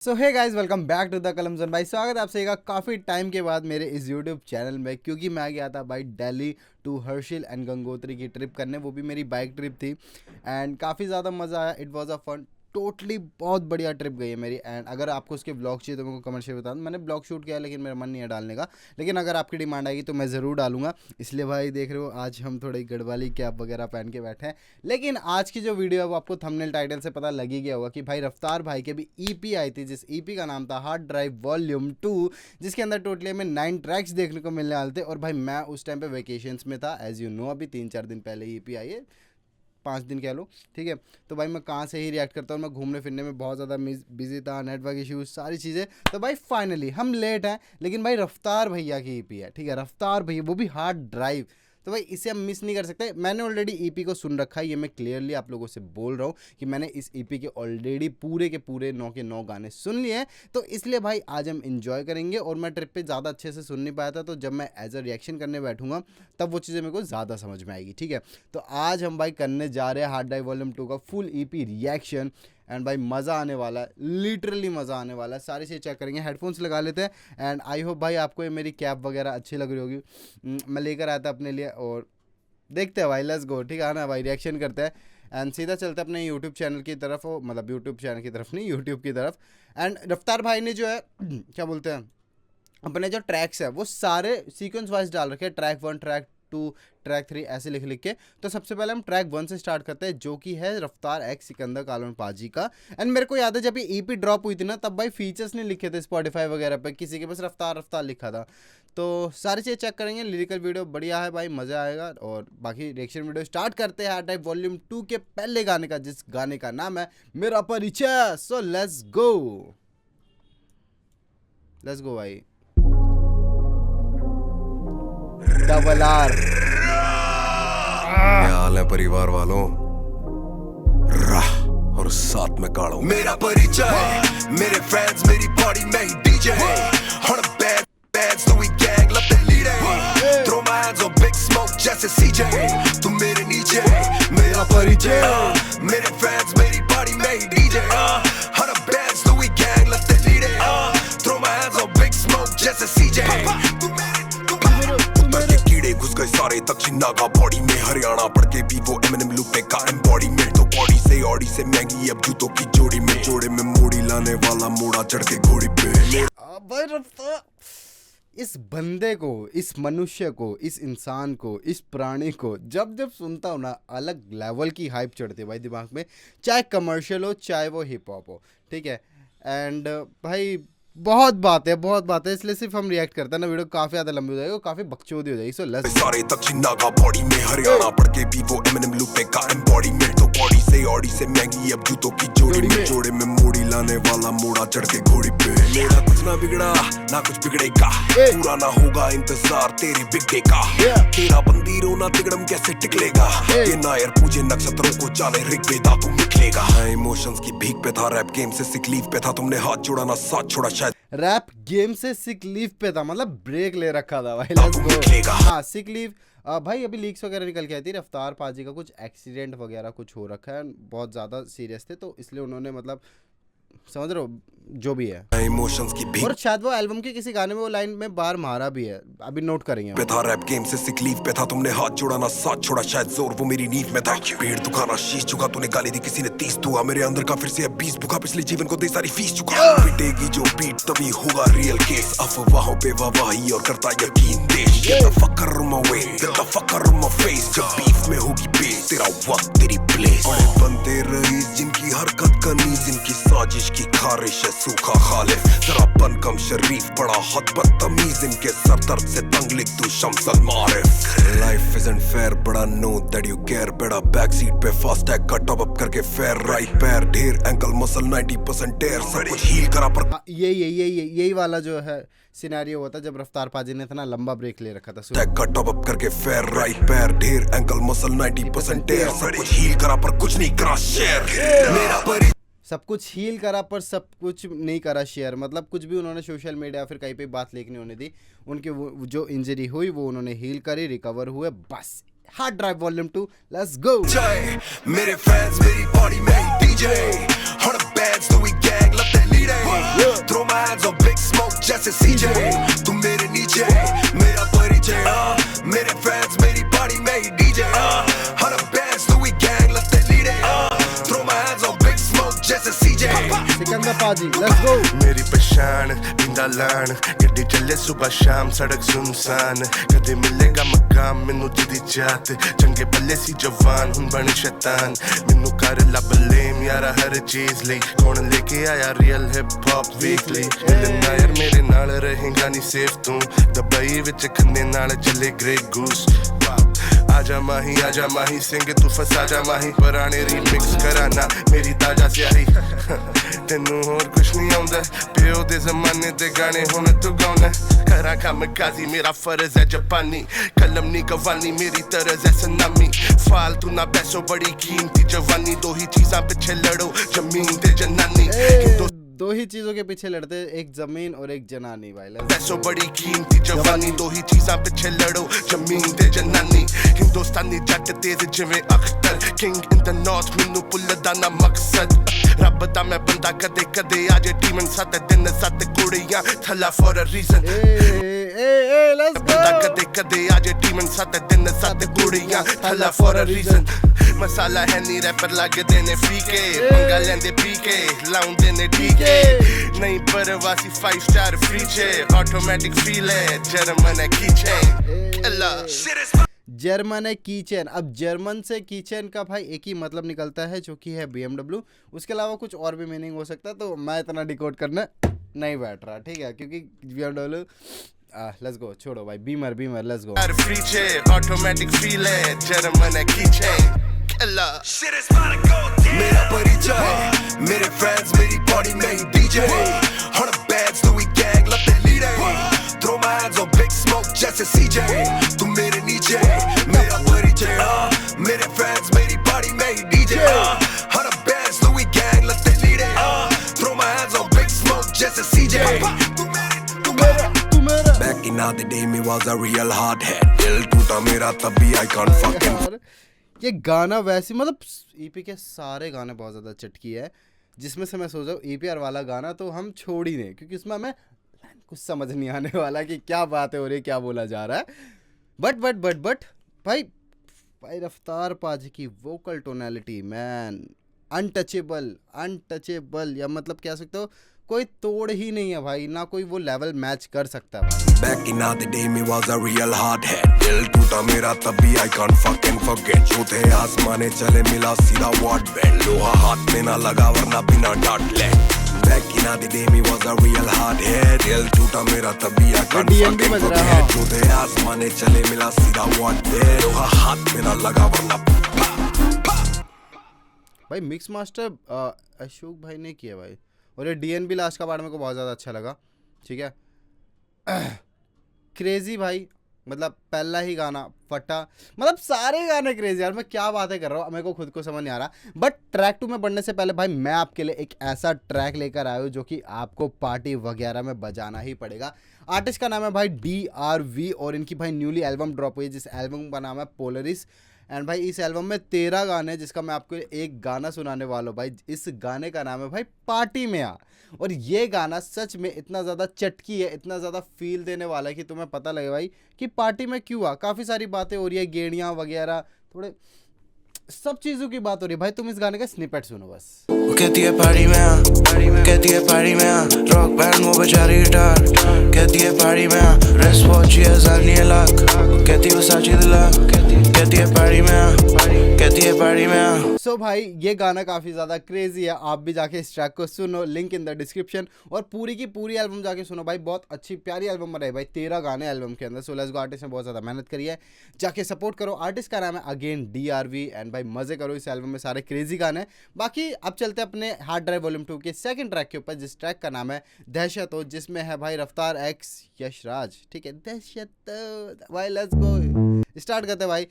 So hey guys, welcome back to the Kalam zone. भाई स्वागत है आप सभी का काफ़ी टाइम के बाद मेरे इस यूट्यूब चैनल में, क्योंकि मैं आ गया था भाई दिल्ली टू हर्षिल एंड गंगोत्री की ट्रिप करने। वो भी मेरी बाइक ट्रिप थी एंड काफ़ी ज़्यादा मज़ा आया। It was a fun, totally बहुत बढ़िया ट्रिप गई है मेरी। एंड अगर आपको उसके ब्लॉग चाहिए तो मेरे को कमेंट से बता दूँ। मैंने ब्लॉग शूट किया है लेकिन मेरा मन नहीं है डालने का, लेकिन अगर आपकी डिमांड आएगी तो मैं ज़रूर डालूंगा। इसलिए भाई देख रहे हो आज हम थोड़ी गढ़वाली कैप वगैरह पहन के बैठे हैं। लेकिन आज की जो वीडियो है वो आपको थंबनेल टाइटल से पता लग ही गया होगा कि भाई रफ्तार भाई के भी ईपी आई थी, जिस ईपी का नाम था हार्ड ड्राइव वॉल्यूम 2, जिसके अंदर टोटली हमें 9 ट्रैक्स देखने को मिलने वाले थे। और भाई मैं उस टाइम पे वेकेशंस में था, एज यू नो। अभी 3-4 दिन पहले ईपी आई है, 5 दिन कह लो, ठीक है। तो भाई मैं कहाँ से ही रिएक्ट करता हूँ, मैं घूमने फिरने में बहुत ज़्यादा बिजी था, नेटवर्क इश्यूज सारी चीज़ें। तो भाई फाइनली हम लेट हैं, लेकिन भाई रफ्तार भैया की ईपी है, ठीक है। रफ्तार भैया, वो भी हार्ड ड्राइव, तो भाई इसे हम मिस नहीं कर सकते। मैंने ऑलरेडी ईपी को सुन रखा है, ये मैं क्लियरली आप लोगों से बोल रहा हूँ कि मैंने इस ईपी के ऑलरेडी पूरे के पूरे 9 के 9 गाने सुन लिए हैं। तो इसलिए भाई आज हम इंजॉय करेंगे। और मैं ट्रिप पे ज़्यादा अच्छे से सुन नहीं पाया था, तो जब मैं एज अ रिएक्शन करने बैठूंगा तब वो चीज़ें मेरे को ज़्यादा समझ में आएगी, ठीक है। तो आज हम भाई करने जा रहे हैं हार्ड ड्राइव वॉल्यूम 2 का फुल ईपी रिएक्शन। एंड भाई मज़ा आने वाला है, लिटरली मज़ा आने वाला है। सारी चीज़ चेक करेंगे, हेडफोन्स लगा लेते हैं। एंड आई होप भाई आपको ये मेरी कैप वगैरह अच्छी लग रही होगी। मैं लेकर आया था अपने लिए, और देखते हैं भाई, लेट्स गो, ठीक है ना भाई। रिएक्शन करते हैं एंड सीधा चलते हैं अपने यूट्यूब चैनल की तरफ, मतलब यूट्यूब चैनल की तरफ नहीं, यूट्यूब की तरफ। एंड रफ्तार भाई ने जो है क्या बोलते हैं, अपने जो ट्रैक्स है वो सारे सीक्वेंस वाइज डाल रखे हैं, ट्रैक 1, ट्रैक 2, ट्रैक 3 ऐसे लिख लिख के। तो सबसे पहले हम ट्रैक 1 से स्टार्ट करते हैं, जो कि है रफ्तार एक्स सिकंदर कालोन पाजी का। एंड मेरे को याद है जब ये ईपी ड्रॉप हुई थी ना, तब भाई फीचर्स नहीं लिखे थे स्पॉटिफाई वगैरह पे, किसी के बस रफ्तार रफ्तार लिखा था। तो सारी चीज़ चेक करेंगे, लिरिकल वीडियो बढ़िया है भाई, मज़ा आएगा। और बाकी रिएक्शन वीडियो स्टार्ट करते हैं हार्ड ड्राइव वॉल्यूम 2 के पहले गाने का, जिस गाने का नाम है मेरा परिचय। So let's go, let's go भाई। डबल आर, क्या हाल है परिवार वालों? राह और साथ में काढ़ो। मेरा परिचय, मेरे फ्रेंड्स, मेरी बॉडी में ही डीजे। हर बैड बैड्स तो we gang love the leader. Throw my hands on big smoke जैसे सीजे। तुम मेरे नीचे, मेरा परिचय। मेरे फ्रेंड्स, मेरी बॉडी में ही डीजे। हर बैड्स तो we gang love the leader. Throw my hands on big smoke जैसे सीजे। घुस गए सारे दक्षिण नागा बॉडी में। हरियाणा पढ़ के भी वो एमएनएम लूप में का एम्बॉडीमेंट। तो बॉडी से ऑडी से महंगी अब जूतों की जोड़ी में। जोड़े में मोड़ी लाने वाला मोड़ा चढ़ के घोड़ी पे। इस बंदे को, इस मनुष्य को, इस इंसान को, इस प्राणी को जब जब सुनता हूँ ना, अलग लेवल की हाइप चढ़ती है भाई दिमाग में। चाहे कमर्शियल हो, चाहे वो हिप हॉप हो, ठीक है। एंड भाई बहुत बात है, इसलिए सिर्फ हम रिएक्ट करते हैं ना, वीडियो काफी ज्यादा लंबी हो जाएगी, काफी बकचोदी हो जाएगी। सो लेट्स सारे दक्षिण नागा बॉडी में। हरियाणा पढ़ के भी वो एमएनएम लूप में का एम्बॉडीमेंट। तो बॉडी से ऑडी से महंगी अब जूतों की जोड़ी में। जोड़े में मोड़ी लाने वाला मोड़ा चढ़ के घोड़ी पे। मेरा कुछ ना बिगड़ा ना कुछ बिगड़ेगा, पूरा ना होगा इंतजार तेरे बिगड़े का। तेरा बंदी रोना तिगड़म कैसे टिकलेगा। ये नायर पूजे नक्षत्रों को जाने ऋग्वेदा तू निकलेगा। इमोशंस की भीख पे था, रैप गेम से सिक लीव पे था। तुमने हाथ जोड़ा ना साथ छोड़ा, शायद रैप गेम से सिक लीव पे था, मतलब ब्रेक ले रखा था भाई। लेट्स गो। हाँ, सिक लीव। भाई अभी लीक्स वगैरह निकल के आई थी, रफ्तार पाजी का कुछ एक्सीडेंट वगैरह कुछ हो रखा है, बहुत ज़्यादा सीरियस थे, तो इसलिए उन्होंने, मतलब समझ रहे हो जो भी है। इमोशंस की भीख, और शायद वो एल्बम के किसी गाने में वो लाइन में बार मारा भी है, अभी नोट करेंगे। पे था रैप गेम से सिक लीव पे था। तुमने हाथ जोड़ा ना साथ छोड़ा, शायद जोर वो मेरी नींद में था। पेड़ दुखाना शीश झुका, तूने गाली दी किसी ने 30 दुआ। मेरे अंदर का फिर से 20 भूखा, पिछले जीवन को दे सारी फीस चुका। पिटेगी जो पीठ तभी होगा रियल केस। अफवाहों पे वाहवाही और करता यकीन देश। Get the fuck out of my way, get the fuck out of my face। जब बीफ में होगी बेस, तेरा वक्त तेरी प्लेस। बड़े बनते रईस जिनकी हरकत कनीज, जिनकी साजिश की खारिश है सूखा खालिफ। जरा बन कम शरीफ, बड़ा हद बदतमीज। इनके सर दर्द से तंग लिख तू शम्सल मारिफ। लाइफ isn't fair, बड़ा know that you care। बेड़ा बैक सीट पे फास्ट टैग का टॉप अप करके फेयर। राइट पैर ढेर, एंकल मसल 90% टेयर। सब कुछ हील करा पर यही वाला जो है सिनेरियो हुआ था जब रफ्तार पाजी ने इतना लंबा ब्रेक ले रखा था। टैग का टॉप अप करके फेयर। राइट पैर ढेर, एंकल मसल 90% टेयर। सब कुछ हील करा पर कुछ नहीं करा शेयर। मेरा सब कुछ हील करा पर सब कुछ नहीं करा शेयर, मतलब कुछ भी उन्होंने सोशल मीडिया फिर कहीं पे बात लेके नहीं होने दी। उनकी जो इंजरी हुई वो उन्होंने हील करी, रिकवर हुए, बस। Hard drive volume 2, let's go. मेरे फ्रेंड्स, मेरी बॉडी में ही डीजे। हर बैंड्स तो we gang love the leader. पाजी, लेट्स गो। मेरी पहचान बिंदा लान गड्डी चले सुबह शाम सड़क सुनसान कदे मिलेगा मकाम मैनू जिदी जात चंगे बल्ले सी जवान हुन बने शैतान मैनू कर लब लेम यारा हर चीज लई कौन लेके आया रियल हिप हॉप वीकली मिलना यार मेरे नाल रहेगा नी सेफ तू दबई विच खन्ने नाल चले ग्रे गूस आजा माही सिंह तू फसा जा माही पुराने रीमिक्स कराना मेरी ताजा स्याही तेनू होर कुछ नहीं आउंदा प्यो दे जमाने दे गाने हुण तू गाउना करा कम काजी मेरा फर्ज है जापानी कलम नी कवानी मेरी तरज है सनामी फालतू ना पैसों बड़ी कीमती जवानी दो ही चीज़ां पिछे लड़ो जमीन ते जनानी दो ही चीजों के पीछे लड़ते, एक जमीन और एक जनानी भाई। पैसों बड़ी कीमती जवानी दो ही चीज़ां पिछे लड़ो जमीन ते जनानी हिंदुस्तानी जट तेज जिवें Akhtar king in the north मैनू पुल्लदा ना मकसद रब दा मैं बंदा कदे कदे आजे टीमन सत दिन सत कुड़ियां थला for a reason let's go. कदे कदे आजे टीमन सत दिन सत कुड़ियां थला फॉर अ रीजन मसाला है नी रैपर लगदे ने फीके पंगा लेंदे पीके लाउंदे ने ठीके नहीं परवासी 5 स्टार फ्रीचे ऑटोमेटिक फील है जर्मन है कीचेन जर्मन है कीचेन। अब जर्मन से कीचेन का भाई एक ही मतलब निकलता है जो कि है BMW। उसके अलावा कुछ और भी मीनिंग हो सकता है, तो मैं इतना डिकोड करने नहीं बैठ रहा, ठीक है, क्योंकि BMW लेट्स गो, छोड़ो भाई, बीमर लेट्स गो। फ्रीचे ऑटोमेटिक फील है जर्मन है कीचेन मेरा परिचय मेरे फ्रेंड्स मेरी बॉडी मेरी डीजे 100 bags Louis gang लते लीडे throw my hands on big smoke जैसे CJ तू मेरे नीचे मेरा परिचय मेरे फ्रेंड्स मेरी बॉडी मेरी डीजे 100 bags Louis gang लते लीडे throw my hands on big smoke जैसे CJ तू मेरा back in the day me was a real hard head दिल टूटा मेरा तभी I can't fucking ये गाना वैसे मतलब ईपी के सारे गाने बहुत ज़्यादा चटकी है, जिसमें से मैं सोच रहा हूँ ईपीआर वाला गाना तो हम छोड़ ही दें, क्योंकि उसमें हमें कुछ समझ नहीं आने वाला कि क्या बातें हो रही है, क्या बोला जा रहा है। बट भाई रफ्तार पाजी की वोकल टोनैलिटी मैन अनटचेबल, या मतलब कह सकते हो कोई तोड़ ही नहीं है भाई, ना कोई वो लेवल मैच कर सकता है। Back in the day me was a real hard head दिल टूटा मेरा तभी I can't fucking forget जो थे आसमाने चले मिला सीधा वॉट बैंड लोहा हाथ में ना लगा वरना बिना डांट ले Back in the day me was a real hard head दिल टूटा मेरा तभी I can't fucking forget जो थे आसमाने चले मिला सीधा वॉट बैंड लोहा हाथ में ना लगा वरना भाई मिक्स मास्टर अशोक भाई ने किया भाई, और ये DNB लास्ट का पार्ट मेरे को बहुत ज़्यादा अच्छा लगा, ठीक है। क्रेजी भाई, मतलब पहला ही गाना फटा, मतलब सारे गाने क्रेजी यार, मैं क्या बातें कर रहा हूँ मेरे को खुद को समझ नहीं आ रहा। बट ट्रैक 2 में बढ़ने से पहले भाई मैं आपके लिए एक ऐसा ट्रैक लेकर आया हूँ जो कि आपको पार्टी वगैरह में बजाना ही पड़ेगा। आर्टिस्ट का नाम है भाई DRV और इनकी भाई न्यूली एल्बम ड्रॉप हुई है जिस एल्बम का नाम है पोलरिस। एंड भाई इस एल्बम में 13 गाने हैं जिसका मैं आपको एक गाना सुनाने वाला हूँ भाई। इस गाने का नाम है भाई पार्टी में आ, और ये गाना सच में इतना ज़्यादा चटकी है, इतना ज़्यादा फील देने वाला है कि तुम्हें पता लगे भाई कि पार्टी में क्यों आ। काफ़ी सारी बातें हो रही है, गेड़ियाँ वगैरह, थोड़े सब चीज़ों की बात हो रही है भाई। तुम इस गाने का स्निपेट सुनो बस। कहती है पार्टी में आ, कहती है पार्टी में आ, रॉक बैंड वो बजा रही गिटार, कहती है पार्टी में आ, रेस्ट वॉच 1000 लाख, कहती है साची दिला, कहती है पार्टी में आ, कहती है पार्टी में आ। सो भाई ये गाना काफ़ी ज़्यादा क्रेजी है, आप भी जाके इस ट्रैक को सुनो, लिंक इन द डिस्क्रिप्शन, और पूरी की पूरी एल्बम जाके सुनो भाई। बहुत अच्छी प्यारी एल्बम बनाई भाई, 13 गाने एल्बम के अंदर। सो लेट्स गो, आर्टिस्ट ने बहुत ज़्यादा मेहनत करी है, जाके सपोर्ट करो। आर्टिस्ट का नाम है अगेन DRV एंड भाई मज़े करो इस एल्बम में, सारे क्रेजी गाने। बाकी अब चलते अपने हार्ड ड्राइव वॉल्यूम 2 के सेकंड ट्रैक के ऊपर, जिस ट्रैक का नाम है दहशत हो, जिसमें है भाई रफ्तार X यशराज, ठीक है। दहशत भाई, लेट्स गो, स्टार्ट करते भाई।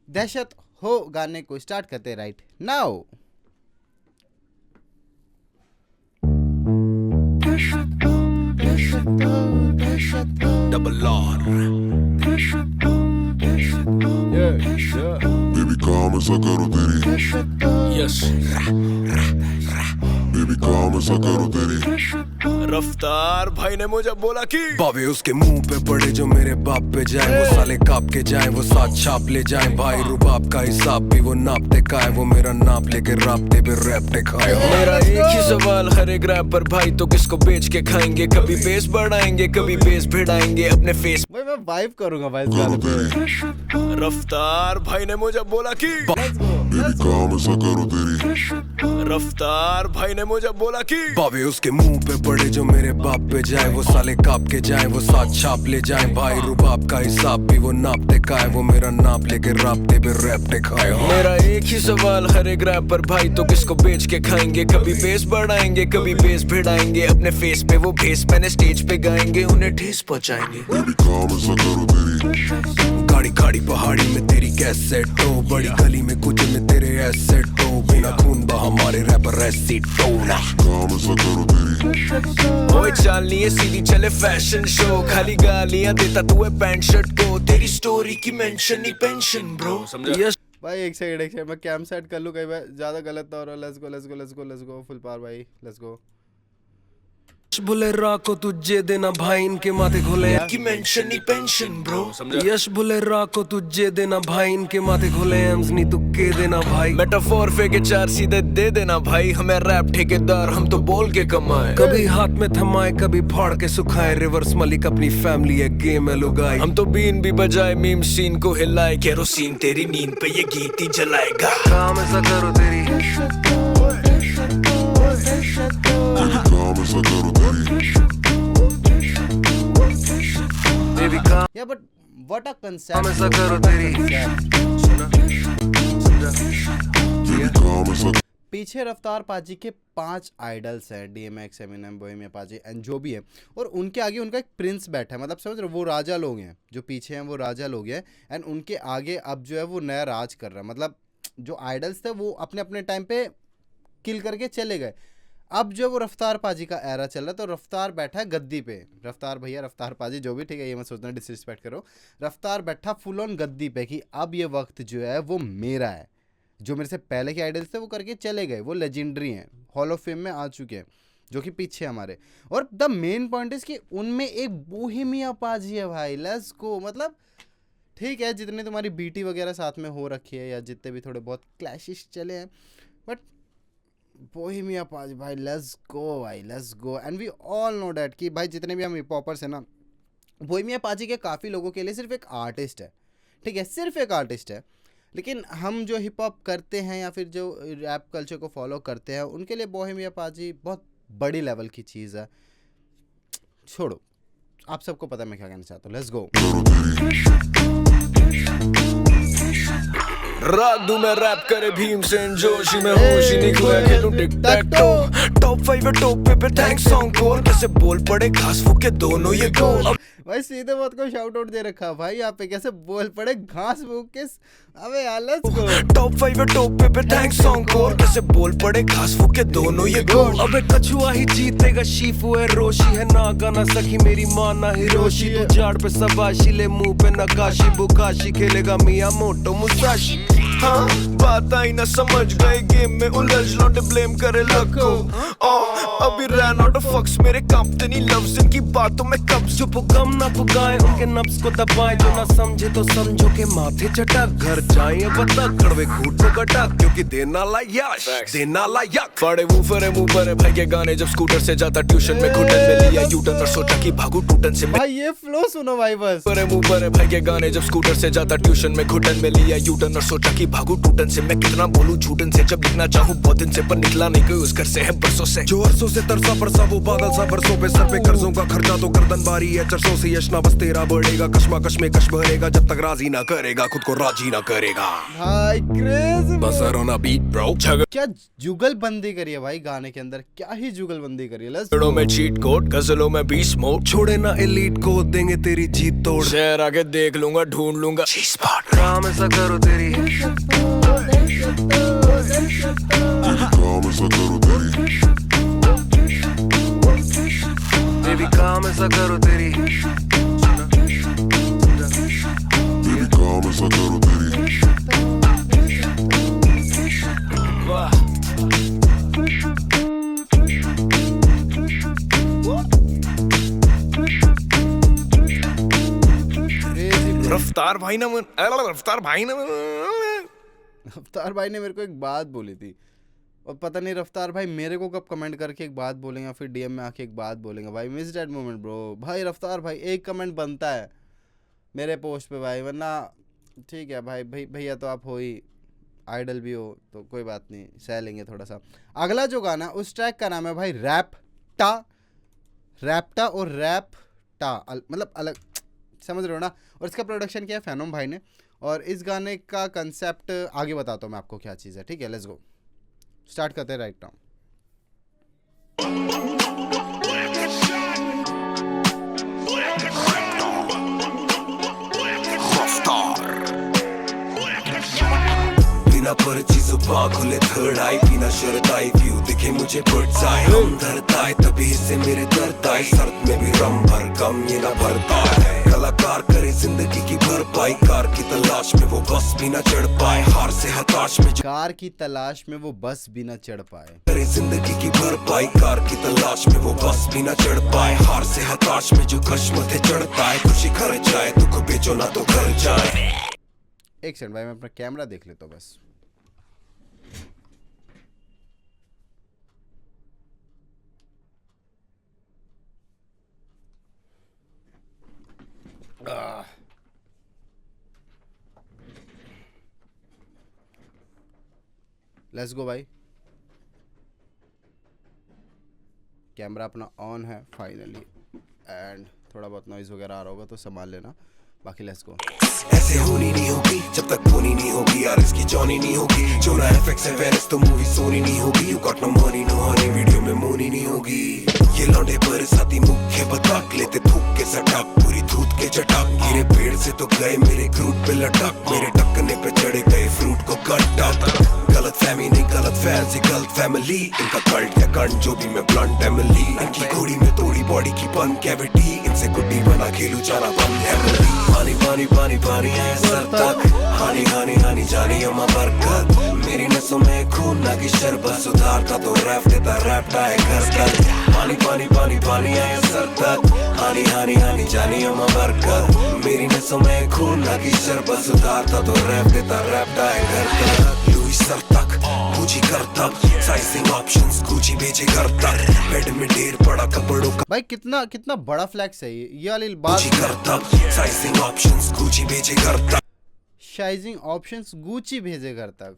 दहशत हो गाने को स्टार्ट करते right now. Double R Baby काम ऐसा करो तेरी Yes Baby काम ऐसा करो तेरी रफ्तार भाई ने मुझे बोला कि बावे उसके मुंह पे पड़े जो मेरे बाप पे जाए, वो साले काप के जाए, वो साथ छाप ले जाए। भाई रुबाब का हिसाब भी वो नापते का है, वो मेरा नाप लेके रापते पे रैपटे खाए। मेरा एक ही सवाल हर एक रैपर भाई, तो किसको बेच के खाएंगे? कभी बेस बढ़ाएंगे, कभी बेस भिड़ाएंगे अपने फेस। भाई मैं वाइब करूंगा भाई इस गाने पे। रफ्तार भाई ने मुझे बोला कि मेरी काम ऐसा करो तेरी। रफ्तार भाई ने मुझे बोला कि बावे उसके मुंह पे पड़े जो मेरे बाप पे जाए, वो साले काप के जाए, वो साथ छाप ले जाए। भाई रुबाब का हिसाब भी वो नापते का है, वो मेरा नाप लेके रापते पे रैपटे खाए। मेरा एक ही सवाल हर एक रैपर भाई, तो किसको बेच के खाएंगे? कभी बेस बढ़ाएंगे, कभी बेस भिड़ाएंगे अपने फेस पे, वो भेस मैंने स्टेज पे गाएंगे, उन्हें ठेस पहुंचाएंगे। मेरी काम ऐसा करो तेरी। गाड़ी खाड़ी पहाड़ी में तेरी कैसेट हो, बड़ी गली में कुछ में तेरे एसेट हो, बिना खून बहा हमारे रैपर एसिड टोना। काम ऐसा करो तेरी। ओए चाल नहीं है सीधी चले फैशन शो, खाली गालियां देता तू है पैंट शर्ट को, तेरी स्टोरी की मेंशन ही पेंशन ब्रो, समझा? यस भाई एक सेकंड मैं कैम सेट कर लूं, कहीं भाई ज्यादा गलत ना हो रहा। लेट्स गो फुल पावर भाई, लेट्स गो। बुले राको तुझे देना भाई, इनके माथे खोले की मेंशन ही पेंशन ब्रो, समझा? यश बुले राको तुझे देना भाई, इनके माथे खोले एम्स नहीं तुक्के देना भाई। मेटाफोर फेंके चार सीधे दे देना भाई, हमें रैप ठेकेदार हम तो बोल के कमाए। कभी हाथ में थमाए, कभी फाड़ के सुखाए, रिवर्स मलिक अपनी फैमिली है गेम है लुगाई। हम तो बीन भी बजाए, मीम सीन को हिलाए, केरोसिन तेरी नींद पे ये गीत ही जलाएगा। काम ऐसा करो तेरी। काम ऐसा करो तेरी। बेबी काम या बट व्हाट अ काम कांसेप्ट। ऐसा करो तेरी। तेरी काम ऐसा। पीछे रफ्तार पाजी के 5 आइडल्स हैं, DMX, एमिनेम, बोहेमिया पाजी एंड जो भी है, और उनके आगे उनका एक प्रिंस बैठा है। मतलब समझ रहे हो, वो राजा लोग हैं जो पीछे हैं, वो राजा लोग हैं एंड उनके आगे अब जो है वो नया राज कर रहा है। मतलब जो आइडल्स थे वो अपने अपने टाइम पे किल करके चले गए, अब जो वो रफ्तार पाजी का एरा चल रहा है, तो रफ्तार बैठा है गद्दी पे। रफ्तार भैया, रफ्तार पाजी जो भी, ठीक है, ये मत सोचना डिसरिस्पेक्ट करो। रफ्तार बैठा फुल ऑन गद्दी पे कि अब ये वक्त जो है वो मेरा है। जो मेरे से पहले के आइडल्स थे वो करके चले गए, वो लेजेंडरी हैं, हॉल ऑफ फेम में आ चुके हैं, जो कि पीछे हमारे। और द मेन पॉइंट इज कि उनमें एक बोहेमिया पाजी है भाई, लेट्स गो। मतलब ठीक है, जितने तुम्हारी बीटी वगैरह साथ में हो रखी है या जितने भी थोड़े बहुत क्लैशेस चले हैं, बट बोहेमिया पाजी भाई, लेट्स गो भाई, let's go. And we all know that कि भाई जितने भी हम हिप हॉपर्स हैं ना, बोहेमिया पाजी के काफ़ी लोगों के लिए सिर्फ एक आर्टिस्ट है, ठीक है, सिर्फ एक आर्टिस्ट है। लेकिन हम जो हिप हॉप करते हैं या फिर जो रैप कल्चर को फॉलो करते हैं, उनके लिए बोहेमिया पाजी बहुत बड़ी लेवल की चीज़ है। छोड़ो, आप सबको पता है मैं क्या कहना चाहता हूँ, लेट्स गो। रात में रैप करे भीमसेन जोशी में होश ही नहीं खोया, खेलूं टिक टैक टो। टॉप 5 है टॉप पे थैंक्स सॉन्ग को, कैसे बोल पड़े घास फूक के दोनों ये गोल। भाई सीधे बात को शाउट आउट दे रखा भाई यहाँ पे, कैसे बोल पड़े घास फूक के। अबे यार लेट्स गो। टॉप 5 है टॉप पे थैंक्स सॉन्ग को, कैसे बोल पड़े घास फूक के दोनों ये गोल। अबे कछुआ ही जीतेगा, शीफू है रोशी है ना, गाना सखी मेरी माँ ना हिरोशी। तू झाड़ पे सबाशी ले, मुंह पे नकाशी, बुकाशी खेलेगा मिया मोटो मुसाशी। हाँ बात आई ना समझ गए, गेम में उलझ लौटे ब्लेम करे लको। अभी रैन आउट ऑफ फक्स, मेरे कांपते नहीं लफ्ज, इनकी बातों में कब्ज। जो पुगम ना पुगाए, उनके नफ्स को दबाए, जो ना समझे तो समझो के माथे चटक। घर जाए बता कड़वे घूट को कटक, क्योंकि देना लायक देना लायक। बड़े वूफर है मुंह पर है भाई के गाने, जब स्कूटर से जाता ट्यूशन में घुटन में लिया यूटर्न और सोचा कि भागू टूटन से। भाई ये फ्लो सुनो भाई बस। पर मुंह पर है भाई के गाने, जब स्कूटर से जाता ट्यूशन में घुटन में लिया यूटर्न और सोचा कि भागू टूटन से। मैं कितना बोलूं झूठन से, जब लिखना चाहूं बहुत दिन से, पर निकला नहीं कोई उस घर से है बरसों से। जो अरसों से तरसा बरसा वो बादल सा बरसों पे, सर पे कर्जों का खर्चा तो गर्दन बारी है चरसों से। यशना बस तेरा बढ़ेगा, कश्मा कश में कश भरेगा, जब तक राजी ना करेगा खुद को राजी ना करेगा। भाई क्रेज बस on a beat bro। क्या जुगलबंदी करी है भाई गाने के अंदर, क्या ही जुगलबंदी करी है। लेट्स झगड़ों में चीट कोड, गजलों में बीस्ट मोड। छोड़े ना एलीट को, देंगे तेरी जीत तोड़। शहर आके देख लूंगा, ढूंढ लूंगा काम ऐसा करो तेरी। काम ऐसा करो तेरी। बेबी काम ऐसा करो तेरी। तेरी काम ऐसा करो तेरी। वाह रफ्तार भाई ना रफ्तार भाई ना रफ्तार भाई ने मेरे को एक बात बोली थी, और पता नहीं रफ्तार भाई मेरे को कब कमेंट करके एक बात बोलेंगे या फिर डीएम में आके एक बात बोलेंगे। भाई मिस दैट मोमेंट ब्रो। भाई रफ्तार भाई एक कमेंट बनता है मेरे पोस्ट पे भाई, वरना ठीक है भाई भैया तो आप हो ही, आइडल भी हो तो कोई बात नहीं, सह लेंगे थोड़ा सा। अगला जो गाना उस ट्रैक का नाम है भाई रैप्टा। रैप्टा और रैप्टा मतलब अलग, समझ रहे हो ना। और इसका प्रोडक्शन किया है फैनोम भाई ने, और इस गाने का कंसेप्ट आगे बताता हूँ मैं आपको क्या चीज़ है, ठीक है। लेट्स गो, स्टार्ट करते हैं राइट नाउ। बिना पर्ची जुबान खुले थर्ड आई, बिना शर्त आई व्यू दिखे मुझे बर्ड्स आए। हम धरता है तभी से मेरे दर्द आए, सर्द में भी रम भर कम ये ना भरता है। कलाकार करे जिंदगी की भरपाई, कार की तलाश में वो बस भी ना चढ़ पाए। हार से हताश में कार की तलाश में वो बस भी ना चढ़ पाए। करे जिंदगी की भरपाई, कार की तलाश में वो बस भी ना चढ़ पाए। हार से हताश में जो कश्म थे चढ़ता है, खुशी घर जाए दुख बेचो ना तो घर जाए। एक सेकंड भाई मैं अपना कैमरा देख लेता हूँ बस। लेट्स गो भाई, कैमरा अपना ऑन है फाइनली, एंड थोड़ा बहुत नॉइज वगैरह आ रहा होगा तो संभाल लेना, बाकी लेट्स गो। ऐसे होनी नहीं होगी जब तक होनी नहीं होगी, यार इसकी जॉनी नहीं होगी। जो ना एफएक्स है वेरिस तो मूवी सोनी नहीं होगी। You got no money no honey, video में मोनी नहीं होगी। ये लौंडे पर साथी मुख्य बताक लेते थूक के सटाक, पूरी धूत के चटाक। गिरे पेड़ से तो गए मेरे क्रूट पे लटक, मेरे टक्कने पे चढ़े गए फ्रूट को कटक। गलत फैमी नहीं गलत फैंसी गलत फैमिली, इनका कल्ट या कंट जो भी मैं ब्लंट एमिली। इनकी घोड़ी में तोड़ी बॉडी की बन कैविटी, इनसे गुड्डी बना खेलू जाना बंद एमिली। पानी पानी पानी पानी है सर तक, हानी हानी हानी जानी अम्मा बरकत। मेरी नसों में खून ना की शरबत, सुधारता तो रैप देता रैपटा है घर तक। पानी पानी पानी पानी है सर तक, हानी हानी हानी जानी अम्मा बरकत। मेरी नसों में खून ना की शरबत, सुधारता तो रैप देता रैपटा है घर तक। लुई सर तक पूछी कर तक, साइजिंग ऑप्शंस गुची बेचे घर तक। बेड में ढेर पड़ा कपड़ों का भाई कितना कितना बड़ा फ्लैक्स है ये वाली बात। गुची कर तक, साइजिंग ऑप्शंस गुची बेचे घर तक। साइजिंग ऑप्शंस गुची भेजे घर तक।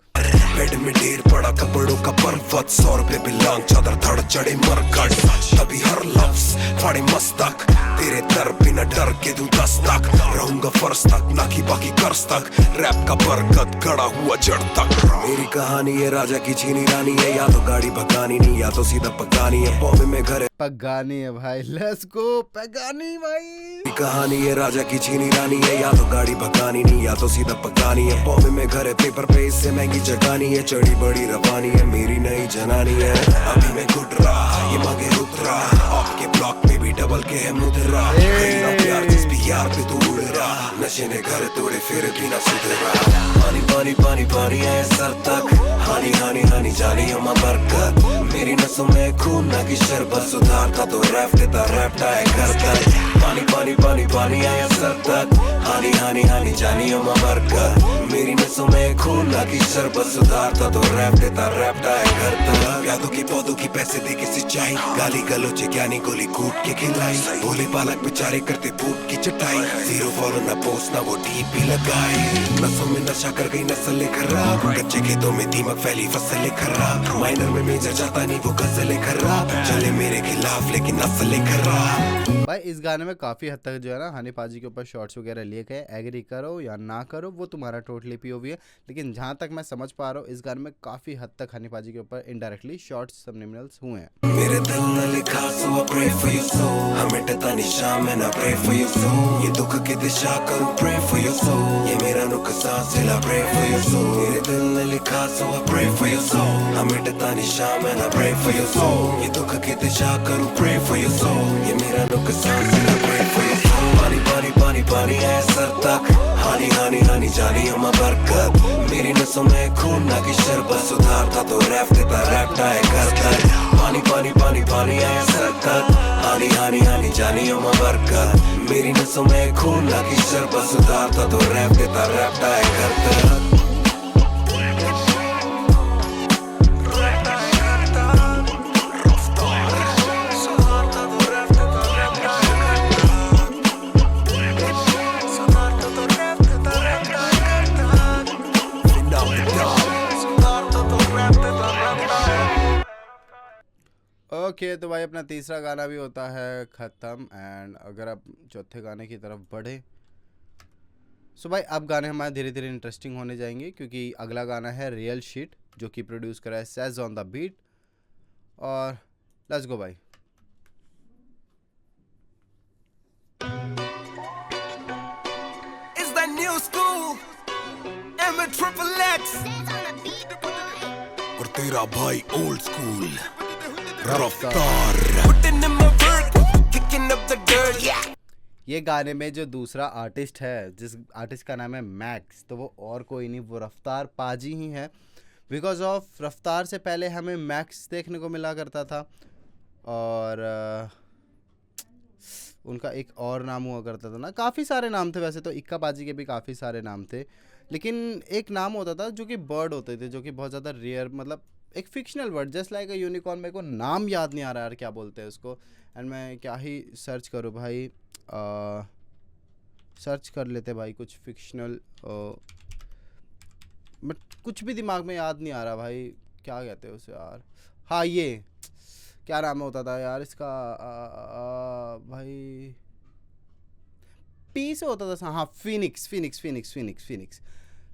बेड में ढेर पड़ा कपड़ों का पर्वत, 100 रुपए बिलांग चादर धड़ चढ़े मरकट। तभी हर लफ्ज फाड़े मस्तक, तेरे दर बिना डर के दूं दस्तक। रहूंगा फर्श तक ना कि बाकी कर्ज तक, रैप का बरकत गड़ा हुआ जड़ तक। मेरी कहानी है राजा की छीनी रानी है, या तो गाड़ी भगानी नहीं या तो सीधा पकानी है। बॉम्बे में घर है पगानी है भाई, लेट्स गो पगानी भाई। मेरी कहानी है राजा की छीनी रानी है, या तो गाड़ी भगानी नहीं या तो सीधा पकानी है। बॉम्बे में घर है पेपर पे इससे महंगी जगानी है। चढ़ी बड़ी रवानी है मेरी नई जनानी है। अभी मैं घुट रहा ये मगे रुक रहा, आपके ब्लॉक में भी डबल के है मुद्रा। कहीं प्यार जिस भी यार पे तू उड़ रहा, नशे ने घर तोड़े फिर भी ना सुधरा। पानी पानी पानी पानी है सर तक, हानी हानी हानी जानी अम्मा बरकत। मेरी नसों में खून ना की शरबत, सुधारता तो रैप देता रैपटा है घर तक। पानी पानी पानी पानी है सर तक, हानी हानी हानी जानी अम्मा बरकत। मेरी नसों में खून ना की शरबत, सुधारता तो रैप देता रैपटा है घर तक। यादों की पौधों की पैसे दे के सिंचाई, गाली गलोचे ज्ञानी गोली कूट के खिलाई। भोले पालक बेचारे करते फूट की चटाई, जीरो फॉलो ना पोस्ट ना वो डीपी लगाए। नसों में नशा कर गई नस्लें खराब, कच्चे खेतों में दीमक फैली फसलें खराब। माइनर में मेजर जाता नहीं वो गजलें खराब, चले मेरे खिलाफ लेकिन नस्लें खराब। भाई इस गाने में काफी हद तक जो है ना हनी पाजी के ऊपर शॉर्ट्स वगैरह लिए गए। एग्री करो या ना करो वो तुम्हारा टोटली पीओवी है, लेकिन जहां तक मैं समझ पा रहा हूँ इस गाने में काफी हद तक हनी पाजी के ऊपर इनडायरेक्टली शॉर्ट्स सबलिमिनल्स हुए हैं। मेरे दिल ने लिखा सो I pray for you so, हमें टता निशान में ना pray for you so। ये दुख की दिशा करूं pray for you so, ये मेरा नुकसान सिला pray for you so। मेरे दिल ने लिखा सो I pray for you so, हमें टता निशान में ना pray for you so। ये दुख की दिशा करूं pray for you so, ये मेरा नुकसान सिला pray for you so। पानी पानी पानी पानी है सर तक, हानी हानी हानी जानी अम्मा बरकत। मेरी नसों में खून ना की शरबत, सुधारता तो रैप देता रैपटा है घर तक। पानी पानी पानी पानी है सर तक, हानी हानी हानी जानी अम्मा बरकत। मेरी नसों में खून ना की शरबत सुधारता तो रैप देता रैप डाई करता ओके तो भाई अपना तीसरा गाना भी होता है ख़त्म। एंड अगर आप चौथे गाने की तरफ बढ़े सो भाई अब गाने हमारे धीरे धीरे इंटरेस्टिंग होने जाएंगे, क्योंकि अगला गाना है रियल शीट जो कि प्रोड्यूस करा है सैज ऑन द बीट। और लेट्स गो भाई। It's that new school M-Triple-X और तेरा भाई ओल्ड स्कूल रफ्तार Putting in my work, kicking up the dirt, yeah. ये गाने में जो दूसरा आर्टिस्ट है, जिस आर्टिस्ट का नाम है मैक्स, तो वो और कोई नहीं, वो रफ्तार पाजी ही है। बिकॉज ऑफ रफ्तार से पहले हमें मैक्स देखने को मिला करता था, और उनका एक और नाम हुआ करता था ना, काफ़ी सारे नाम थे वैसे तो, इक्का पाजी के भी काफ़ी सारे नाम थे, लेकिन एक नाम होता था जो कि बर्ड होते थे, जो कि बहुत ज़्यादा रेयर, मतलब एक fictional word just like a unicorn. मेरे को नाम याद नहीं आ रहा यार क्या बोलते हैं उसको, एंड मैं क्या ही सर्च करूँ भाई, सर्च कर लेते भाई कुछ फिक्शनल, बट कुछ भी दिमाग में याद नहीं आ रहा भाई, क्या कहते हैं उसे यार। हाँ ये क्या नाम होता था यार इसका, भाई पी से होता था, हाँ Phoenix Phoenix Phoenix Phoenix Phoenix.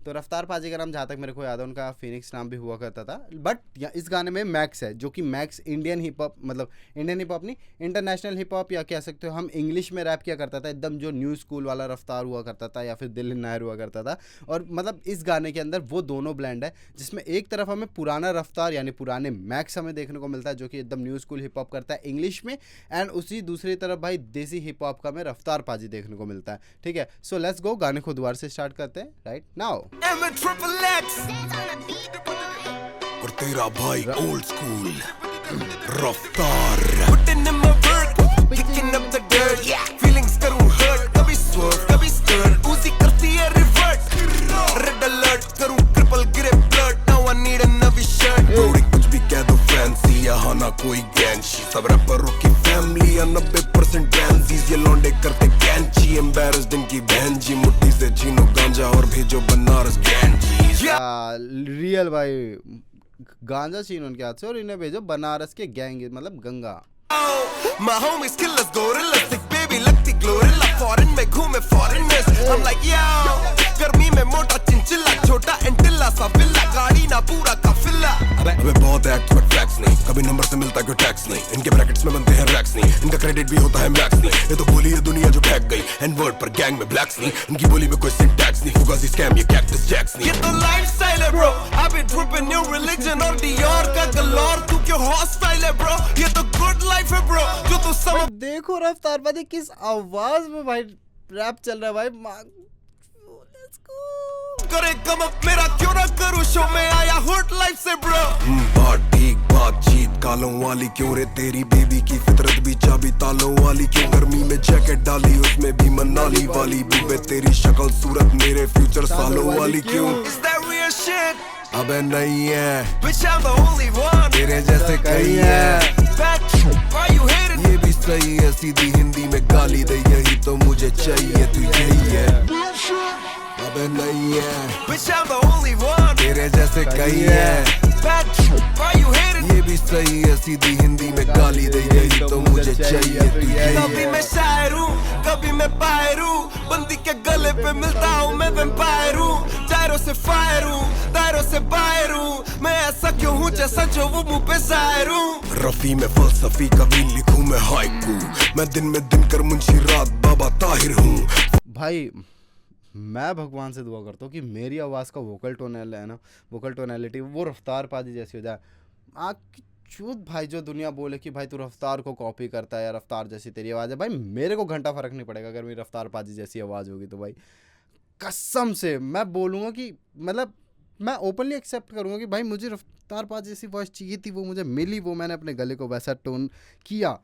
तो रफ्तार पाजी का नाम जहाँ तक मेरे को याद है उनका फिनिक्स नाम भी हुआ करता था, बट इस गाने में मैक्स है, जो कि मैक्स इंडियन हिप हॉप, मतलब इंडियन हिप हॉप नहीं, इंटरनेशनल हिप हॉप या कह सकते हो हम, इंग्लिश में रैप किया करता था, एकदम जो न्यू स्कूल वाला रफ्तार हुआ करता था या फिर दिल नायर हुआ करता था। और मतलब इस गाने के अंदर वो दोनों ब्लेंड है, जिसमें एक तरफ हमें पुराना रफ्तार यानी पुराने मैक्स हमें देखने को मिलता है, जो कि एकदम न्यू स्कूल हिप हॉप करता है इंग्लिश में, एंड उसी दूसरी तरफ भाई देसी हिप हॉप का हमें रफ्तार पाजी देखने को मिलता है। ठीक है, सो लेट्स गो, गाने को दोबारा से स्टार्ट करते हैं राइट नाउ। M-Triple-X और तेरा भाई ओल्ड स्कूल रफ्तार Putting in my work, kicking up the dirt, yeah. Feelings करूँ hurt, कभी swerve, कभी stir, Uzi करती है revert, red alert करूँ triple गिरे blood, now I need a Navi shirt. थोड़ी कुछ भी कह दो fancy, यहाँ ना कोई गैंची, सब रैपरों की फैमिली या 90% बैंजीज, ये लौंडे करते कैंची, एम्बैरेस्ड इनकी बहन जी, मुट्ठी से छीनो गांजा और भेजो बनारस गैंजी। रियल भाई गांजा छीन उनके हाथ से और इन्हें भेजो बनारस के गैंग, मतलब Ganga. My homies killers gorillas, thick baby लगती glorilla, foreign में घूमे foreigners, I'm like yo, गर्मी में मोटा चिंचिला, छोटा एंटिला सा विला, गाड़ी ना पूरा काफिला। अबे बहुत एक्ट बट फैक्स नहीं, कभी नंबर से मिलता क्यों टैक्स नहीं, इनके ब्रैकेट्स में बनते हैं रैक्स नहीं, इनका क्रेडिट भी होता है मैक्स नहीं, ये तो बोली है दुनिया जो फेंक गई, एंड वर्ड पर गैंग में ब्लैक्स नहीं, इनकी बोली में कोई सिंटैक्स नहीं, फुगासी स्कैम ये कैक्टस जैक्स नहीं। ये तो लाइफस्टाइल है bro, I've been tripping new religion और डियोर का गलोर, तू क्यों हॉस्टाइल है ब्रो, ये तो गुड लाइफ है ब्रो, जो तू समझ। देखो रफ्तार पाजी किस आवाज में भाई रैप चल रहा है भाई, करे कम अप मेरा क्यों ना करूं, शो में आया हुड लाइफ से ब्रो। बात ठीक बातचीत कालों वाली क्यों रे, तेरी बेबी की फितरत भी चाबी तालों वाली क्यों, गर्मी में जैकेट डाली उसमें भी मनाली वाली, बूबे तेरी शक्ल सूरत मेरे फ्यूचर सालों वाली क्यों। Is that real shit? अबे नहीं है Bitch I'm the only one, तेरे जैसे कई है। Why you hating? ये भी सही है, सीधी हिंदी में गाली दे, यही तो मुझे चाहिए, तू यही है। अबे नहीं है Bitch I'm the only one, तेरे जैसे कई है। Why you hating? ये भी सही है, सीधी हिंदी में गाली दे, यही तो मुझे चाहिए, तू यही है। कभी मैं शायर हूँ, कभी मैं बाहर हूँ, बंदी के गले पे मिलता हूँ मैं वैम्पायर हूँ, जायरों से फायर हूँ, दायरों से बाहर हूँ, मैं ऐसा क्यों हूँ जैसा जो वो मुँह पे जाहिर हूँ। रफी में फलसफी कभी लिखूं मैं हाइकू, मैं दिन में दिन कर मुंशी रात बाबा ताहिर हूँ। भाई मैं भगवान से दुआ करता हूँ कि मेरी आवाज़ का वोकल टोनल है ना, वोकल टोनैलिटी वो रफ्तार पाजी जैसी हो जाए। आँख की चूत भाई जो दुनिया बोले कि भाई तू रफ्तार को कॉपी करता है या रफ्तार जैसी तेरी आवाज़ है, भाई मेरे को घंटा फ़र्क नहीं पड़ेगा अगर मेरी रफ्तार पाजी जैसी आवाज़ होगी तो भाई कसम से मैं बोलूँगा कि मतलब मैं ओपनली एक्सेप्ट करूँगा कि भाई मुझे रफ्तार पाजी जैसी वॉइस चाहिए थी, वो मुझे मिली, वो मैंने अपने गले को वैसा टोन किया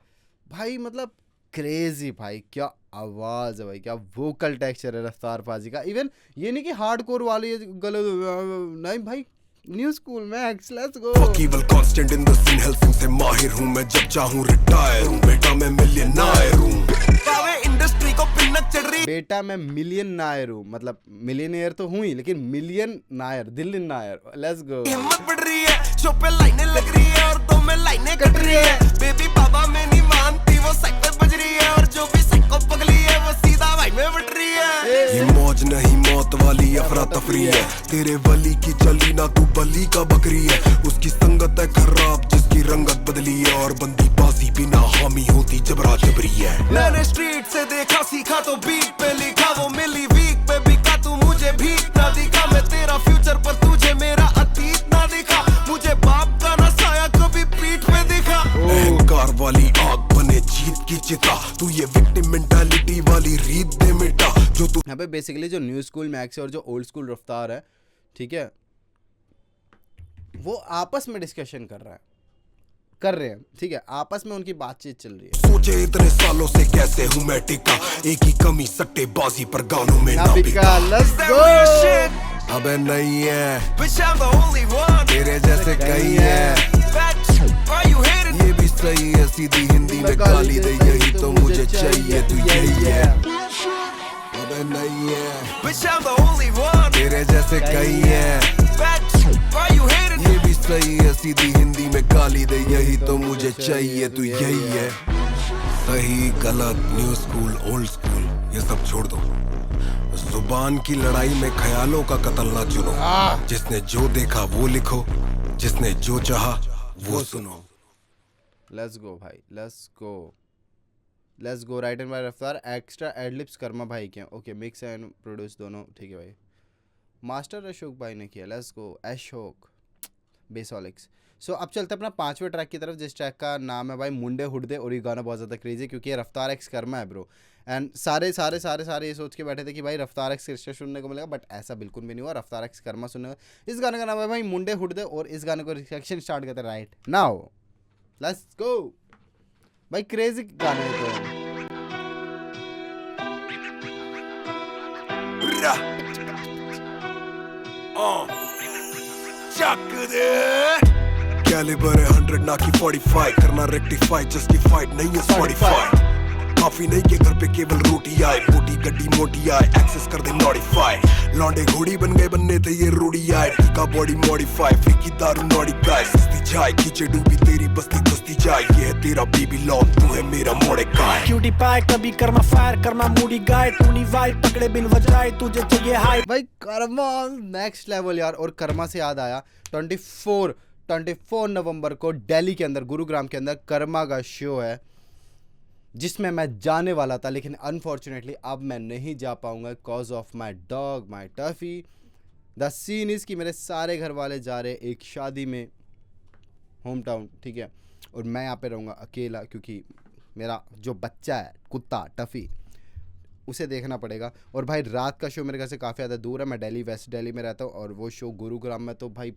भाई। मतलब क्रेजी भाई, क्या आवाज है भाई, क्या वोकल टेक्सचर है रफ्तार पाजी का। इवन ये नहीं कि हार्डकोर वाली गलत, नहीं भाई, new school max, let's go. Evil constant in the scene, Helsing से माहिर हूँ मैं, जब चाहूँ रिटायर हूँ, बेटा मैं मिलियनायर हूँ। इंडस्ट्री को पिन्नत चढ़ रही, बेटा मैं मिलियन नायर हूँ, मतलब मिलियनेयर तो हूँ ही, लेकिन million Nair, Delhi Nair, let's go. हिम्मत बढ़ रही है, शो पे लाइनें लग रही है और तो में लाइनें कट रही है। बेबी बाबा में नहीं मानती, वो साइड पे बज रही है, और जो भी साइको पगली है वो सीधा भाई में बट रही है। ये मौज नहीं मौत वाली अफरा तफरी है, तेरे वली की चली ना तू बली का बकरी है। उसकी संगत है खराब जिसकी रंगत बदली है, और बंदी बाजी बिना हामी होती जबरा जबरी है। मैंने स्ट्रीट से देखा सीखा तो बीट पे लिखा, वो मिली वीक पे बिका, तू मुझे भीख ना दिखा। मैं तेरा फ्यूचर पर तुझे मेरा अतीत ना दिखा, मुझे बाप का ना साया कभी पीठ पे दिखा। अहंकार वाली आग बने जीत की चिता, तू ये विक्टिम मेंटालिटी वाली रीत दे मिटा जो तू। यहाँ पे बेसिकली जो न्यू स्कूल मैक्स है और जो ओल्ड स्कूल रफ्तार है, ठीक है, वो आपस में डिस्कशन कर रहे हैं, ठीक है, आपस में उनकी बातचीत चल रही है। सोचे इतने सालों से कैसे हूँ मैं टिका, एक ही कमी सट्टेबाजी पर गानों में ना बिका। Let's go. अबे नहीं है तेरे जैसे कई है, ये भी सही है, सीधी हिंदी में गाली दे, यही तो मुझे चाहिए, तू यही है। अबे नहीं है तेरे जैसे कई है, ये भी सही है, सीधी हिंदी में गाली दे, यही तो मुझे चाहिए, तू यही है। सही गलत, न्यू स्कूल ओल्ड स्कूल, ये सब छोड़ दो। जुबान की लड़ाई में ख्यालों का कत्ल ना चुनो, जिसने जो देखा वो लिखो, जिसने जो चाहा वो सुनो। लेट्स गो भाई, let's go. Written by Raftaar, extra adlibs Karma भाई के, ओके, मिक्स एंड प्रोड्यूस दोनों, ठीक है भाई। मास्टर अशोक भाई ने किया, लेट्स गो। अशोक बेसोलिक्स। सो अब चलते अपना 5वें ट्रैक की तरफ, जिस ट्रैक का नाम है भाई मुंडे हुडदे, और ये गाना बहुत ज़्यादा क्रेजी है क्योंकि ये रफ्तार एक्स कर्मा है ब्रो। एंड सारे ये सोच के बैठे थे कि भाई रफ्तार एक्स कृष्ण सुनने को मिलेगा, बट ऐसा बिल्कुल भी नहीं हुआ, रफ्तार एक्स कर्मा सुनने को। इस गाने का नाम है भाई मुंडे हुडदे, और इस गाने को रिएक्शन स्टार्ट करते राइट नाउ, लेट्स गो भाई। क्रेजी गाने तो कैलिबर है 100 ना की 45, करना रेक्टिफाई, जस्टिफाइड नहीं है स्पॉटिफाई। काफी नहीं के घर पे केवल रोटी आए, मोटी गड्डी मोटी आए, एक्सेस कर दे मॉडिफाई। लौंडे घोड़ी बन गए, बनने थे ये रूढ़ी आए, टीका बॉडी मॉडिफाई, फीकी दारू नॉडी गाय, सस्ती चाय खींचे डूबी तेरी बस्ती दस्ती जाए, ये है तेरा बेबी लॉन, तू है मेरा मोड़े गाय। क्यूटी पाए कभी कर्मा फायर, कर्मा मूडी गाय, टूनी वाई पकड़े बिन वजाए, तुझे चाहिए हाई। भाई कर्मा नेक्स्ट लेवल यार। और कर्मा से याद आया, 24 नवंबर को दिल्ली के अंदर, गुरुग्राम के अंदर कर्मा का शो है, जिसमें मैं जाने वाला था, लेकिन अनफॉर्चुनेटली अब मैं नहीं जा पाऊंगा cause of my dog, my Tuffy. The scene is कि मेरे सारे घर वाले जा रहे एक शादी में, होम टाउन, ठीक है, और मैं यहाँ पे रहूँगा अकेला, क्योंकि मेरा जो बच्चा है कुत्ता टफी, उसे देखना पड़ेगा। और भाई रात का शो मेरे घर से काफ़ी ज़्यादा दूर है, मैं दिल्ली वेस्ट दिल्ली में रहता हूँ, और वो शो गुरुग्राम में, तो भाई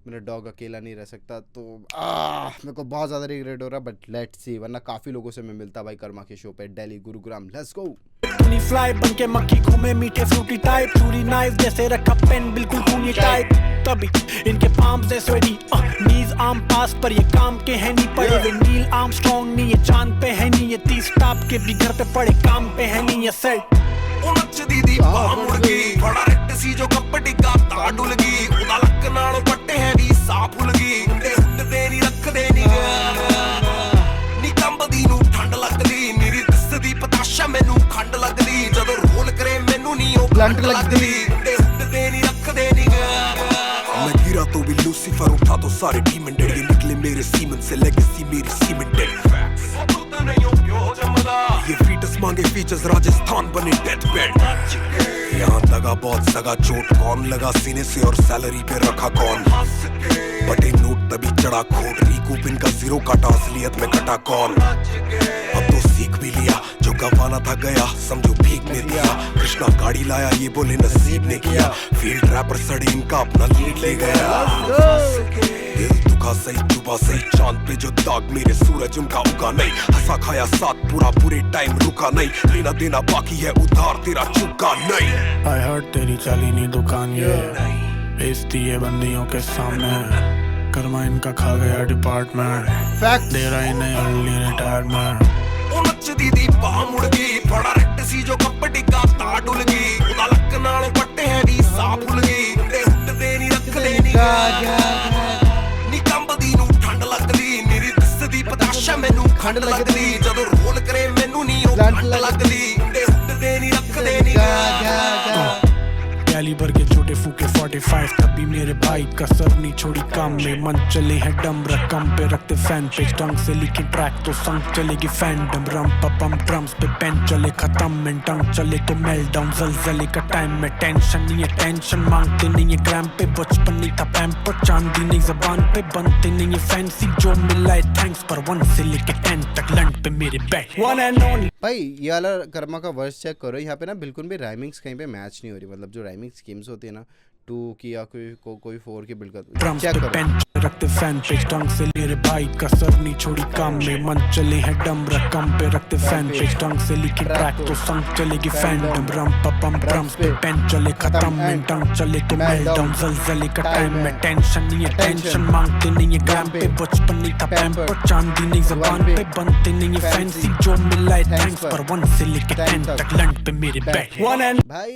मेरा डॉग अकेला नहीं रह सकता, तो मेरे को बहुत ज़्यादा रिग्रेट हो रहा है, बट लेट्स सी, वरना काफ़ी लोगों से मैं मिलता भाई कर्मा के शो पे, दिल्ली गुरुग्राम, लेट्स गो। टूनी फ्लाई बन के मक्खी घूमे मीठे फ्रूटी टाइप, चूरी नाइफ जैसे रखा पेन बिल्कुल टूनी टाइप, तभी इनके पाम्स है स्वेटी, नीज आर्म पास पर ये काम के है नहीं पड़े, वे नील आर्म स्ट्रॉन्ग नहीं, ये चांद पे है नहीं, ये 30 टाप के भी घर पे पड़े, काम पे है नहीं, ये सेट उनच दीदी बाह मुड़ गई, बड़ा रेट सी जो कपड़ी का ताड़ू लगी, उदा लक नाल पट्टे है दी साफ लगी, मुंडे हुड दे नी रख दे नी नी कंबदी नू ठंड लगदी, मेरी दिसदी पताशा मैनू खंड लगदी, जदों रोल करे मैनू नी ओ ब्लंट लगदी, मुंडे हुड दे नी रख दे नी। मैं गिरा तो भी लूसीफर उठा तो सारे डीमन डेड, ये निकले मेरे सीमन से, लेगेसी मेरी सीमेंटेड। ये फीटस मांगे फीचर्स, राजस्थान बने डेथ बेड, यहाँ लगा बहुत सगा चोट, कौन लगा सीने से और सैलरी पे रखा कौन, बटे नोट तभी चढ़ा खोट, रिकूप इनका जीरो काटा, असलियत में कटा कौन। अब तो सीख भी लिया, जो गवाना था गया, समझो भीख में दिया, कृष्णा गाड़ी लाया, ये बोले नसीब ने किया, फील्ड रैपर सड़े इनका अपना लीड ले गया। रुका सही चुबा सही चांद पे जो दाग मेरे सूरज उनका उगा नहीं हंसा खाया साथ पूरा पूरे टाइम रुका नहीं लेना देना बाकी है उधार तेरा चुका नहीं I heard तेरी चली नहीं दुकान ये बेचती है बंदियों के सामने कर्मा इनका खा गया डिपार्टमेंट फैक्ट दे रहा इन्हें अर्ली रिटायरमेंट ਉਹ ਨੱਚਦੀ ਦੀ ਬਾਹ ਮੁੜ ਗਈ ਫੜਾ ਰੱਟ ਸੀ ਜੋ ਕੱਪੜੀ ਕਾ ਤਾਂ ਡੁੱਲ ਗਈ ਉਹਦਾ ਲੱਕ ਨਾਲ ਪੱਟੇ ਹੈ ਦੀ ਸਾਹ ਫੁੱਲ ਗਈ ਤੇ ਉੱਡਦੇ ਨਹੀਂ ਰੱਖਦੇ ਨਹੀਂ ਨੀ ਕੰਬਦੀ ਨੂੰ ਠੰਡ ਲੱਗਦੀ ਮੇਰੀ ਦਿਸਦੀ ਪਤਾਸ਼ਾ ਮੈਨੂੰ ਖੰਡ ਲੱਗਦੀ ਜਦੋਂ ਰੋਲ ਕਰੇ ਮੈਨੂੰ ਨਹੀਂ ਉਹ ਠੰਡ ਲੱਗਦੀ ਤੇ ਉੱਡਦੇ ਨਹੀਂ ਰੱਖਦੇ ਨਹੀਂ कैलिबर के छोटे फूके 45 तब भी मेरे भाई कसर नहीं छोड़ी काम में मन चले हैं डम रकम पे रखते फैन पेज ढंग से लिखे ट्रैक तो संग चलेगी फैंडम रम पपम ड्रम्स पे पेन चले खत्म में टंग चले तो मेल डाउन जलजले का टाइम में टेंशन नहीं है टेंशन मांगते नहीं है ग्राम पे बचपन नहीं था पैम्पर चांदी नहीं जबान पे बनते नहीं है फैंसी जो मिला है थैंक्स पर 1 से लेके 10 तक लंड पे मेरे बैठ वन एंड ओनली भाई ये वाला कर्मा का वर्स चेक करो यहाँ पे ना बिल्कुल भी राइमिंग्स कहीं पे मैच नहीं हो रही मतलब जो राइमिंग स्कीम्स होती है ना 2 की या कोई 4 की बिल्कुल ड्रम्स चेक पे करो पेन रखते फैन पेज ढंग से मेरे भाई कसर नहीं छोड़ी काम में मन चले हैं डम रकम पे रखते फैन पेज ढंग से लिखे ट्रैक तो संग चलेगी फैंडम रम पपम ड्रम्स पे पेन चले खत्म में टंग चले तो मेल डाउन जलजले का टाइम में टेंशन नहीं है टेंशन मांगते नहीं है ग्राम पे बचपन नहीं था पैम्पर चांदी नहीं जबान पे बनते नहीं है फैंसी जो मिला है थैंक्स पर 1 से लेके 10 तक लंड पे मेरे बैठ वन एंड भाई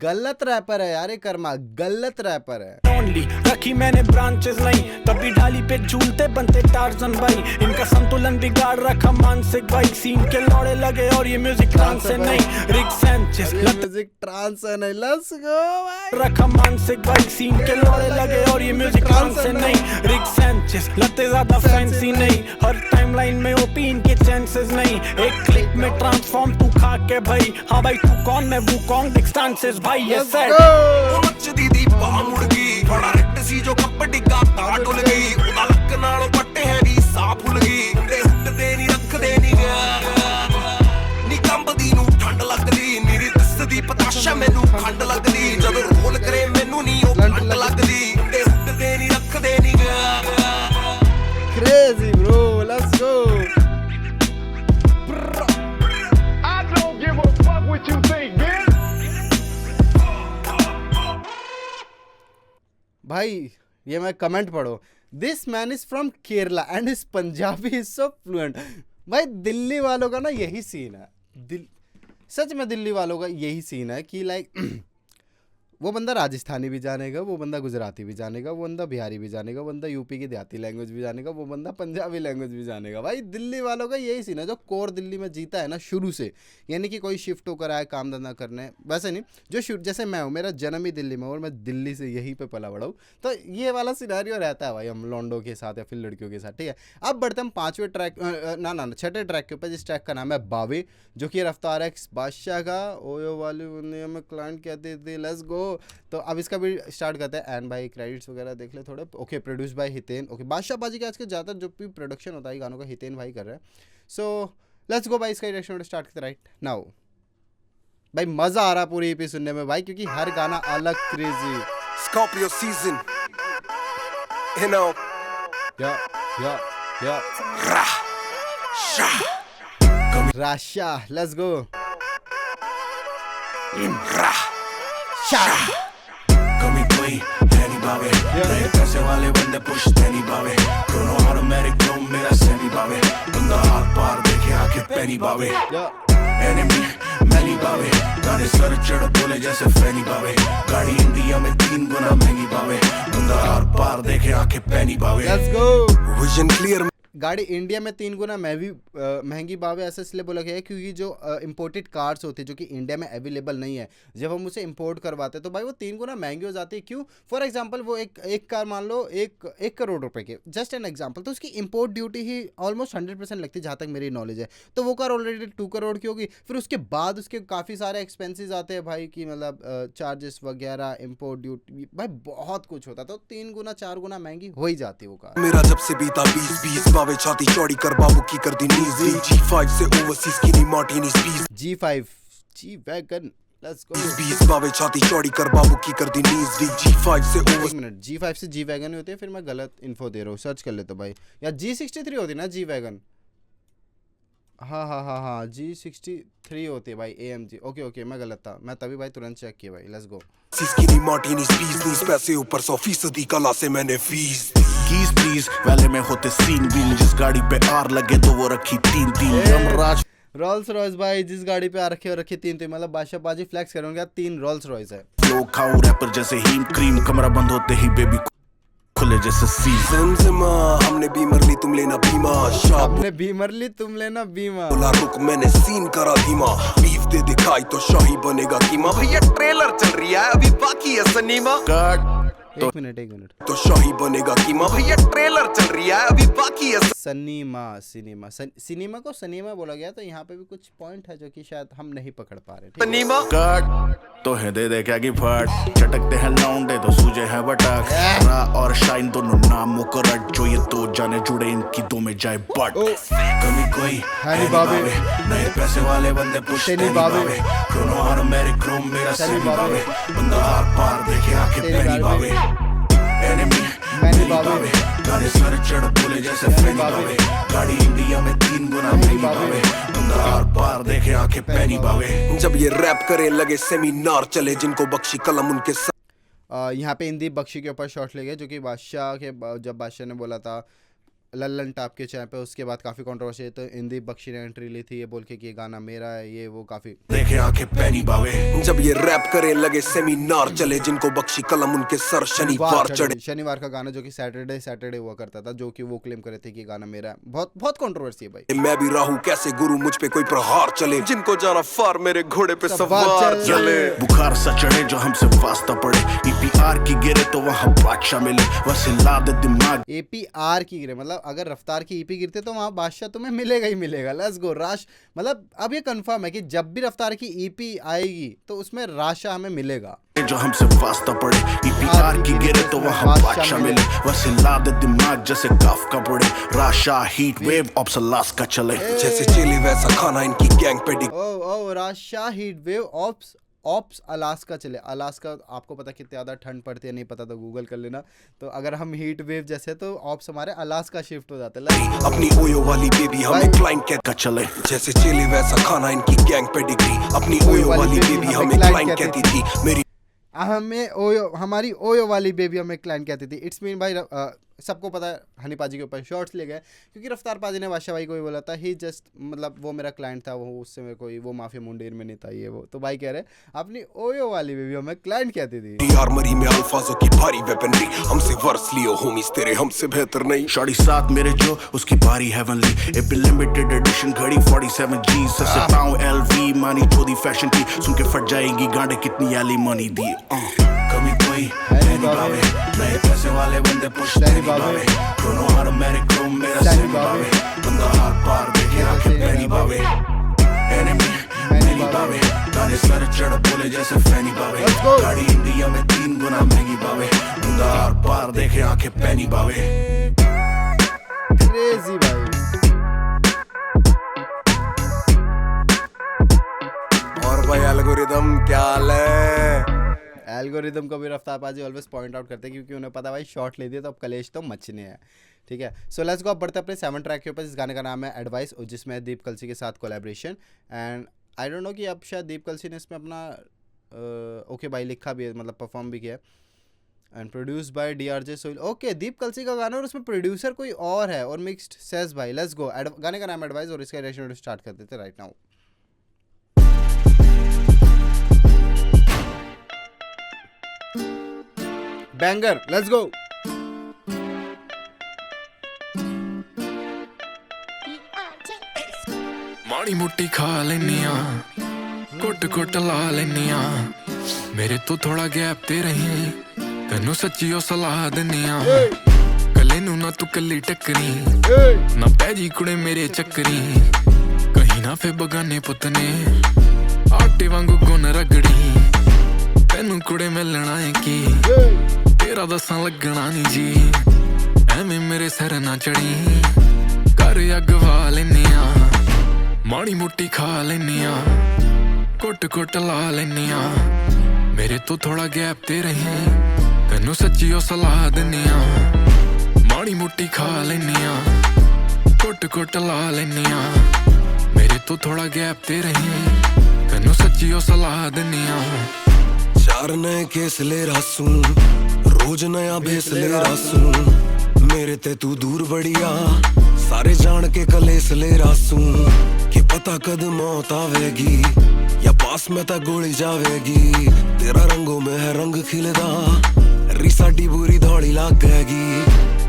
गलत रैपर है यार ये कर्मा गलत रैपर है ओनली रखी मैंने ब्रांचेस नहीं तभी डाली पे झूलते बनते टार्जन भाई इनका संतुलन बिगाड़ रखा मानसिक भाई सीन के लौड़े लगे और ये म्यूजिक ट्रांस से नहीं रिक सैंचेस म्यूजिक ट्रांस है नहीं लेट्स गो भाई रखा मानसिक भाई सीन के लौड़े लगे और ये म्यूजिक ट्रांस से नहीं रिक सैंचेस लगते ज्यादा फैंसी नहीं हर टाइमलाइन में ओपी इनके चांसेस नहीं एक क्लिक में ट्रांसफॉर्म तू खा के भाई हाँ भाई तू कौन मैं वो कौन डिस्टेंसेस भाई ये सेट ਉਹ ਨੱਚਦੀ ਦੀ ਬਾਹ ਮੁੜ ਗਈ ਫੜਾ ਰੱਟ ਸੀ ਜੋ ਕੱਪੜੀ ਕਾ ਤਾਂ ਡੁੱਲ ਗਈ ਉਹਦਾ ਲੱਕ ਨਾਲ ਪੱਟੇ ਹੈ ਦੀ ਸਾਹ ਫੁੱਲ ਗਈ ਤੇ ਉੱਡਦੇ ਨਹੀਂ ਰੱਖਦੇ ਨਹੀਂ ਨੀ ਕੰਬਦੀ ਨੂੰ ਠੰਡ ਲੱਗਦੀ ਮੇਰੀ ਦਿਸਦੀ ਪਤਾਸ਼ਾ ਮੈਨੂੰ ਖੰਡ ਲੱਗਦੀ ਜਦੋਂ ਰੋਲ ਕਰੇ ਮੈਨੂੰ ਨਹੀਂ ਉਹ ਠੰਡ ਲੱਗਦੀ ਤੇ ਉੱਡਦੇ ਨਹੀਂ ਰੱਖਦੇ ਨਹੀਂ crazy bro let's go I don't give a fuck what you think, bitch. भाई ये मैं कमेंट पढ़ो this man is from Kerala and his Punjabi is so fluent भाई दिल्ली वालों का ना यही सीन है सच में दिल्ली वालों का यही सीन है कि लाइक वो बंदा राजस्थानी भी जानेगा वो बंदा गुजराती भी जानेगा वो बंदा बिहारी भी जानेगा वो बंदा यूपी की देहाती लैंग्वेज भी जानेगा वो बंदा पंजाबी लैंग्वेज भी जानेगा भाई दिल्ली वालों का यही सीन है जो कोर दिल्ली में जीता है ना शुरू से यानी कि कोई शिफ्ट होकर आए काम धंधा करने वैसे नहीं जो जैसे मैं हूँ मेरा जन्म ही दिल्ली में और मैं दिल्ली से यहीं पे पला बड़ा हूँ तो ये वाला सिनेरियो रहता है भाई हम लॉन्डो के साथ या फिर लड़कियों के साथ ठीक है। अब बढ़ते हम 5वें ट्रैक ना 6ठे ट्रैक के ऊपर जिस ट्रैक का नाम है बावे जो कि रफ्तार एक्स बादशाह का ओयो वाली में क्लाइंट कहते थे लेट्स गो। तो अब इसका भी स्टार्ट करते हैं एंड भाई क्रेडिट्स वगैरह देख ले थोड़े okay produce by Hiten okay बादशाह बाजी के आज के ज़्यादातर जो भी प्रोडक्शन होता है गानों का हितेन भाई कर रहे हैं। सो लेट्स गो भाई इसका डायरेक्शन स्टार्ट करते राइट नाउ भाई मज़ा आ रहा पूरी ईपी सुनने में भाई क्योंकि हर गाना अलग crazy Scorpio season you know या राशा लेट्स गो कमी कोई है नहीं बावे नए पैसे वाले बंदे पुश्ते नहीं बावे दोनों ऑटोमेटिक जो मेरा सेमी बावे बंदा हाथ पार देखे आके पैनी बावे एनिमी मैनी बावे गाने सर चढ़ बोले जैसे फैनी बावे गाड़ी इंडिया में 3 गुना महंगी बावे बंदा हाथ पार देखे आके पैनी बावे लेट्स गो vision clear गाड़ी इंडिया में 3 गुना महंगी बावे ऐसा इसलिए बोला गया है क्योंकि जो इंपोर्टेड कार्स होती है जो कि इंडिया में अवेलेबल नहीं है जब हम उसे इंपोर्ट करवाते हैं तो भाई वो 3 गुना महंगी हो जाती है। क्यों फॉर एग्जांपल वो एक कार मान लो 1 करोड़ रुपए के जस्ट एन एग्जांपल तो उसकी इंपोर्ट ड्यूटी ही ऑलमोस्ट 100% लगती है जहाँ तक मेरी नॉलेज है। तो वो कार ऑलरेडी 2 करोड़ की होगी फिर उसके बाद उसके काफ़ी सारे एक्सपेंसेस आते हैं भाई की मतलब चार्जेस वगैरह इंपोर्ट ड्यूटी भाई बहुत कुछ होता है तो 3 गुना 4 गुना महंगी हो ही जाती है वो कार। मेरा जब से बीता 20 बावे छाती चौड़ी कर बाबू की कर दी नीज G5 से ओवरसीज की नी martini speed G5 G wagon let's go. 20 बावे छाती चौड़ी कर बाबू की कर दी नीज दी G5 से ओवर। एक मिनट, G5 से जी वैगन होती है, फिर मैं गलत इन्फो दे रहा हूँ, सर्च कर ले तो भाई। या G63 होती है ना जी वैगन। हाँ G63 होती है भाई AMG। ओके मैं गलत था, मैं तभी भाई तुरंत चेक किया भाई। Let's go. सिस्किनी मार्टिनी स्पीज पैसे ऊपर 100% कला से मैंने फीस दी। कीज प्लीज वाले में होते सीन बीन, जिस गाड़ी पे आर लगे तो वो रखी 3 यमराज। रोल्स रॉयस भाई, जिस गाड़ी पे आ रखे हो रखी 3, तो मतलब बादशाह बाजी फ्लेक्स करूंगा 3 रोल्स रॉयस है। लोग खाऊं रैपर जैसे हीम क्रीम, कमरा बंद होते ही बेबी खुले जैसे सीजन। हमने बीमर ली तुम लेना बीमा। हमने बीमर ली तुम लेना बीमा। बोला रुक मैंने सीन करा धीमा। बीफ दे दिखाई तो शाही बनेगा कीमा। भैया ट्रेलर चल रही है अभी बाकी है सिनेमा। एक मिनट तो शाही बनेगा कीमा। भैया ट्रेलर चल रही है अभी बाकी है सिनेमा को सनीमा बोला गया, तो यहाँ पे भी कुछ पॉइंट है जो कि शायद हम नहीं पकड़ पा रहे। सिनेमा तो है दे क्या की फट, चटकते हैं लौंडे तो सूजे है बटक। रा और शाइन दोनों नाम मुकरट, जो ये दो जाने जुड़े इनकी दो में जाए बट। कमी कोई है नहीं बाबे, नए पैसे वाले बंदे पुश्ते नहीं बाबे। क्रोनो और मेरे क्रोम मेरा सनी बाबे, बंदा आर पार देखे आंखें पेनी बाबे। एनिमी मैंने बाबे, गाने सर चढ़ बोले जैसे फैनी बाबे। गाड़ी इंडिया में 3 गुना महंगी बाबे, बंदा आर पार देखे आंखें पेनी बाबे। जब ये रैप करे लगे सेमिनार चले, जिनको बख्शी कलम उनके यहाँ पे इंदी बख्शी के ऊपर शॉट ले गए, जो कि बादशाह के जब बादशाह ने बोला था लल्लन टाप के चैनल पे, उसके बाद काफ़ी कंट्रोवर्सी है। तो इंदी बख्शी ने एंट्री ली थी ये बोल के कि ये गाना मेरा है, ये वो काफ़ी देखे आंखें पैनी बावे। जब ये रैप करे लगे सेमिनार चले, जिनको बख्शी कलम उनके सर शनिवार चढ़े। शनिवार का गाना जो कि सैटरडे हुआ करता था, जो कि वो क्लेम करे थे कि गाना मेरा है। बहुत कंट्रोवर्सी है भाई। मैं भी राहू कैसे गुरु मुझ पे कोई प्रहार चले, जिनको जाना फार मेरे घोड़े पे सवार चले। बुखार सा चढ़े जो हमसे वास्ता पड़े, EPR की गिरे तो वहाँ बादशाह मिले, बस हिला दे दिमाग। APR की गिरे मतलब अगर रफ्तार की EP गिरते तो वहाँ बादशाह तुम्हें मिलेगा ही मिलेगा। Let's go. राश मतलब अब ये कंफर्म है कि जब भी रफ्तार की EP आएगी तो उसमें राशा हमें मिलेगा। जो हमसे वास्ता पड़े, EPR की गिरे तो वहाँ बादशाह मिले, बस हिला दे दिमाग जैसे काफ का पड़े। Russia heat wave ops Alaska चले, जैसे चले वैसा खाना इनकी गैंग पेडी। ओ Russia heat wave ops Alaska चले। अलास्का आपको पता कितनी ज़्यादा ठंड पड़ती है, नहीं पता तो गूगल कर लेना। तो अगर हम हीट वेव जैसे तो ऑप्स हमारे अलास्का शिफ्ट हो जाते हैं। अपनी ओयो वाली बेबी हमें क्लाइंट कहता चले, जैसे चले वैसा खाना इनकी गैंग पेडिग्री। अपनी ओयो वाली बेबी हमें क्लाइंट कहती थी, मेरी हमारी ओयो वाली बेबी हमें क्लाइंट कहती थी। इट्स मीन भाई सबको पता है हनी पाजी के ऊपर शॉर्ट्स ले गए, क्योंकि रफ्तार पाजी ने बादशाह भाई को ही बोला था ही जस्ट मतलब वो मेरा क्लाइंट था, वो उससे मेरे कोई वो माफिया मुंडेर में नहीं था ये वो। तो भाई कह रहे अपनी ओयो वाली बेबी हमें क्लाइंट कहती थी। आर्मरी में अल्फाजों की भारी वेपनरी, हमसे वर्स लियो होमीज तेरे हमसे बेहतर नहीं। शॉर्टी साथ मेरे जो उसकी बारी हेवनली, एक लिमिटेड एडिशन घड़ी 47G से पाऊं LV मानी चोदी फैशन की, सुन के फट जाएगी गांडे कितनी एली मनी दी। कमी कोई है नहीं बाबे, नए पैसे वाले बंदे पुश्ते नहीं बाबे। क्रोनो और मेरे क्रोम मेरा सनी बाबे, बंदा आर पार देखे आंखें पेनी बाबे। एनिमी मैंने बाबे, गाने सर चढ़ बोले जैसे फैनी बाबे। गाड़ी इंडिया में 3 गुना महंगी बाबे, बंदा आर पार देखे आंखें पेनी बाबे। क्रेजी भाई। और भाई एल्गोरिदम क्या हाल है? एल्गोरिदम को भी रफ्तार पाजी ऑलवेज पॉइंट आउट करते हैं, क्योंकि उन्हें पता भाई शॉट ले दिया तो अब कलेश तो मचने हैं। ठीक है, सो लेट्स गो। अब बढ़ते अपने 7 ट्रैक के ऊपर। इस गाने का नाम है एडवाइस, और जिसमें दीप कलसी के साथ collaboration. And I don't know कि अब शायद दीप कलसी ने इसमें अपना ओके भाई लिखा भी है, मतलब परफॉर्म भी किया। एंड प्रोड्यूस बाय DRJ सोइल। ओके, दीप कलसी का गाना और उसमें प्रोड्यूसर कोई और है, और मिक्स्ड सेज भाई। Let's go. गाने का नाम एडवाइस, और इसका रिएक्शन स्टार्ट कर देते right now. Banger, let's go. माड़ी मोटी खा लेनिया, कुट ला लेनिया, मेरे तो थोड़ा गैप ते रही, तेनू सच्ची ओ सलाह देनिया। कले नू ना तू कली टकरी, ना पैजी कुड़े मेरे चक्करी, कहीं ना फे बगाने पुतने आटे वांगू गुन रगड़ी। तेनू कुड़े मिलना है की तेरा दसा लगना नहीं जी, एवें मेरे सिर ना चढ़ी, कर अगवा लेनिया। माड़ी मोटी खा लेनिया, ਘੁੱਟ ਘੁੱਟ ਲਾ ਲੈਨੀਆਂ ਮੇਰੇ ਤੋਂ ਥੋੜਾ ਗੈਪ ਤੇ ਰਹੇ ਤੈਨੂੰ ਸੱਚੀ ਉਹ ਸਲਾਹ ਦਿੰਨੀਆਂ ਮਾੜੀ ਮੋਟੀ ਖਾ ਲੈਨੀਆਂ ਘੁੱਟ ਘੁੱਟ ਲਾ ਲੈਨੀਆਂ ਮੇਰੇ ਤੋਂ ਥੋੜਾ ਗੈਪ ਤੇ ਰਹੇ ਤੈਨੂੰ ਸੱਚੀ ਉਹ ਸਲਾਹ ਦਿੰਨੀਆਂ चार नए केस ले रासू रोज नया भेस ले रासू मेरे ते तू दूर बढ़िया सारे जान के कलेस ले रासू कि पता कद मौत आवेगी या पास में ता गोली जावेगी तेरा रंगों में है रंग खिलदा री साडी बुरी धौली लाग गएगी